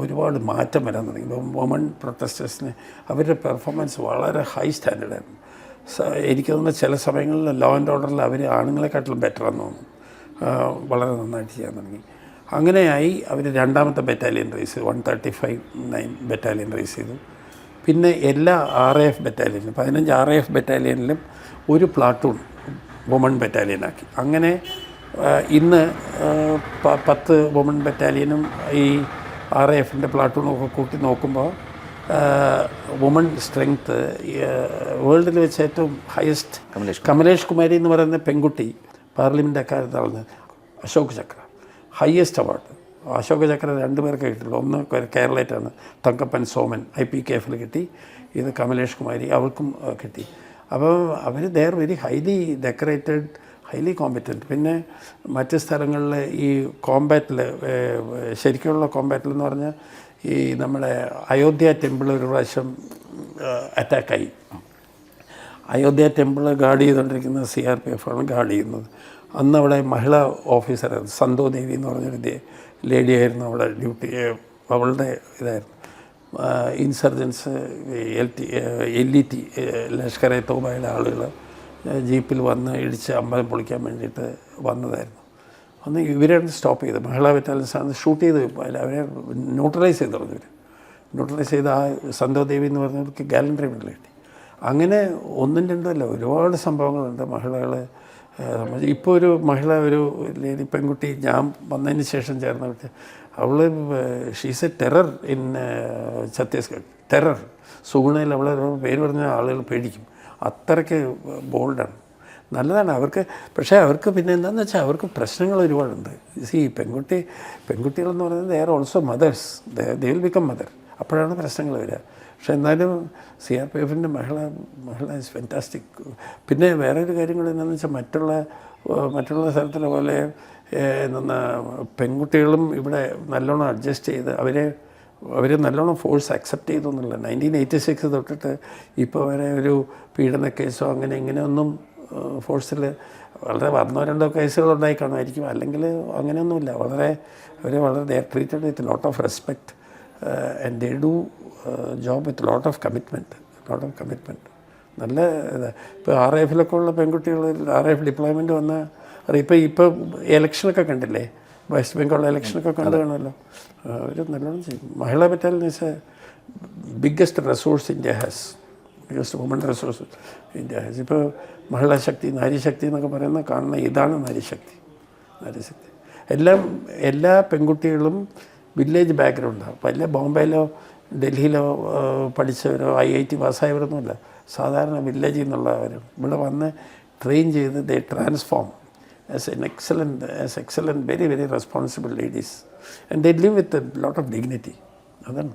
ഒരുപാട് മാറ്റം വരാൻ തുടങ്ങി. വുമൺ പ്രൊട്ടസ്റ്റേഴ്സിന് അവരുടെ പെർഫോമൻസ് വളരെ ഹൈ സ്റ്റാൻഡേർഡായിരുന്നു. എനിക്ക് തോന്നുന്നു ചില സമയങ്ങളിൽ ലോ ആൻഡ് ഓർഡറിൽ അവർ ആണുങ്ങളെക്കാട്ടിലും ബെറ്ററാന്ന് തോന്നുന്നു, വളരെ നന്നായിട്ട് ചെയ്യാൻ തുടങ്ങി. അങ്ങനെയായി അവർ രണ്ടാമത്തെ ബറ്റാലിയൻ റേസ് ചെയ്തു, 135-9 ബറ്റാലിയൻ റേസ് ചെയ്തു. പിന്നെ എല്ലാ RAF ബറ്റാലിയനിലും 15 RAF ബറ്റാലിയനിലും ഒരു പ്ലാറ്റൂൺ വുമൺ ബറ്റാലിയനാക്കി. അങ്ങനെ ഇന്ന് 10 വുമൺ ബറ്റാലിയനും ഈ RAFൻ്റെ പ്ലാറ്റൂണൊക്കെ കൂട്ടി നോക്കുമ്പോൾ വുമൺ സ്ട്രെങ്ത്ത് വേൾഡിൽ വെച്ച് ഏറ്റവും ഹയസ്റ്റ് കമലേഷ് കുമാരി എന്ന് പറയുന്ന പെൺകുട്ടി പാർലമെൻറ്റ് അക്കാലത്താണ് അശോക് ചക്ര, ഹയസ്റ്റ് അവാർഡ്. അശോക ചക്ര 2 പേർക്ക് കിട്ടുള്ളൂ. ഒന്ന് കേരളയിലാണ് തങ്കപ്പൻ സോമൻ IPKF കിട്ടി, ഇത് കമലേഷ് കുമാരി അവൾക്കും കിട്ടി. അപ്പോൾ അവർ they are very highly decorated, highly competent. പിന്നെ മറ്റ് സ്ഥലങ്ങളിൽ ഈ കോമ്പാറ്റിൽ, ശരിക്കുള്ള കോമ്പാറ്റിൽ എന്ന് പറഞ്ഞാൽ ഈ നമ്മുടെ അയോധ്യ ടെമ്പിൾ ഒരു പ്രാവശ്യം അറ്റാക്കായി. അയോധ്യ ടെമ്പിൾ ഗാർഡ് ചെയ്തുകൊണ്ടിരിക്കുന്ന CRPF ആണ് ഗാർഡ് ചെയ്യുന്നത്. അന്ന് അവിടെ മഹിളാ ഓഫീസറായിരുന്നു സന്തോ ദേവി എന്ന് പറഞ്ഞൊരു ലേഡിയായിരുന്നു അവിടെ ഡ്യൂട്ടി. അവളുടെ ഇതായിരുന്നു ഇൻസർജൻസ് LET ലഷ്കർ-e തോബയുടെ ആളുകൾ ജീപ്പിൽ വന്ന് ഇടിച്ച് അമ്പലം പൊളിക്കാൻ വേണ്ടിയിട്ട് വന്നതായിരുന്നു. അന്ന് ഇവരാണ് സ്റ്റോപ്പ് ചെയ്തത്. മഹിളാ ബറ്റാലിയൻസാണ് ഷൂട്ട് ചെയ്ത് അവരെ ന്യൂട്രലൈസ് ചെയ്ത് പറഞ്ഞവർ. ന്യൂട്രലൈസ് ചെയ്ത് ആ സന്തോ ദേവി എന്ന് പറഞ്ഞവർക്ക് ഗാലൻട്രി മെഡൽ കിട്ടി. അങ്ങനെ 1-2 അല്ല, ഒരുപാട് സംഭവങ്ങളുണ്ട് മഹിളകളെ. ഇപ്പോൾ ഒരു മഹിള, ഒരു ലേഡി പെൺകുട്ടി ഞാൻ വന്നതിന് ശേഷം ചേർന്ന കുട്ടി, അവൾ she's a terror in Chhattisgarh. Terror സുഗുണയിൽ അവളെ പേര് പറഞ്ഞ ആളുകൾ പേടിക്കും, അത്രയ്ക്ക് ബോൾഡാണ്. നല്ലതാണ് അവർക്ക്. പക്ഷേ അവർക്ക് പിന്നെ എന്താണെന്ന് വെച്ചാൽ അവർക്ക് പ്രശ്നങ്ങൾ ഒരുപാടുണ്ട്. പെൺകുട്ടികളെന്ന് പറയുന്നത് they are also mothers, they will become mother. അപ്പോഴാണ് പ്രശ്നങ്ങൾ വരിക. പക്ഷെ എന്നാലും CRPFൻ്റെ മഹിള ഈസ് ഫാൻറ്റാസ്റ്റിക്. പിന്നെ വേറെ ഒരു കാര്യങ്ങൾ എന്താണെന്ന് വെച്ചാൽ മറ്റുള്ള സ്ഥലത്തിലെ പോലെ പെൺകുട്ടികളും ഇവിടെ നല്ലോണം അഡ്ജസ്റ്റ് ചെയ്ത് അവർ നല്ലോണം ഫോഴ്സ് അക്സെപ്റ്റ് ചെയ്തു എന്നുള്ള 1986 തൊട്ടിട്ട് ഇപ്പോൾ വരെ ഒരു പീഡന കേസോ ഇങ്ങനെയൊന്നും ഫോഴ്സിൽ വളരെ 1-2 കേസുകളുണ്ടായി കാണുമായിരിക്കും. അല്ലെങ്കിൽ അങ്ങനെയൊന്നുമില്ല. അവർ they are treated with lot of respect and they do job with lot of commitment. നല്ല ഇപ്പോൾ RAFലൊക്കെ ഉള്ള പെൺകുട്ടികൾ RAF ഡിപ്ലോയ്മെൻറ്റ് വന്ന ഇപ്പോൾ ഇലക്ഷനൊക്കെ കണ്ടില്ലേ, വെസ്റ്റ് ബംഗാൾ ഇലക്ഷനൊക്കെ കണ്ടു കാണുമല്ലോ. അവർ നല്ലോണം ചെയ്യും. Mahila battalion is a biggest resource India has, biggest woman resource India has. ഇപ്പോൾ മഹിളാ ശക്തി, നാരീശക്തി എന്നൊക്കെ പറയുന്ന കാണുന്ന ഇതാണ് നാരീശക്തി. എല്ലാ പെൺകുട്ടികളും വില്ലേജ് ബാക്ക്ഗ്രൗണ്ടാണ്. അപ്പോൾ എല്ലാ ബോംബെയിലോ ഡൽഹിയിലോ പഠിച്ചവരോ IIT പാസ്സായവരൊന്നുമല്ല, സാധാരണ വില്ലേജിൽ നിന്നുള്ളവരും ഇവിടെ വന്ന് ട്രെയിൻ ചെയ്ത് they transform as excellent very very responsible ladies and they live with a lot of dignity. അതാണ്.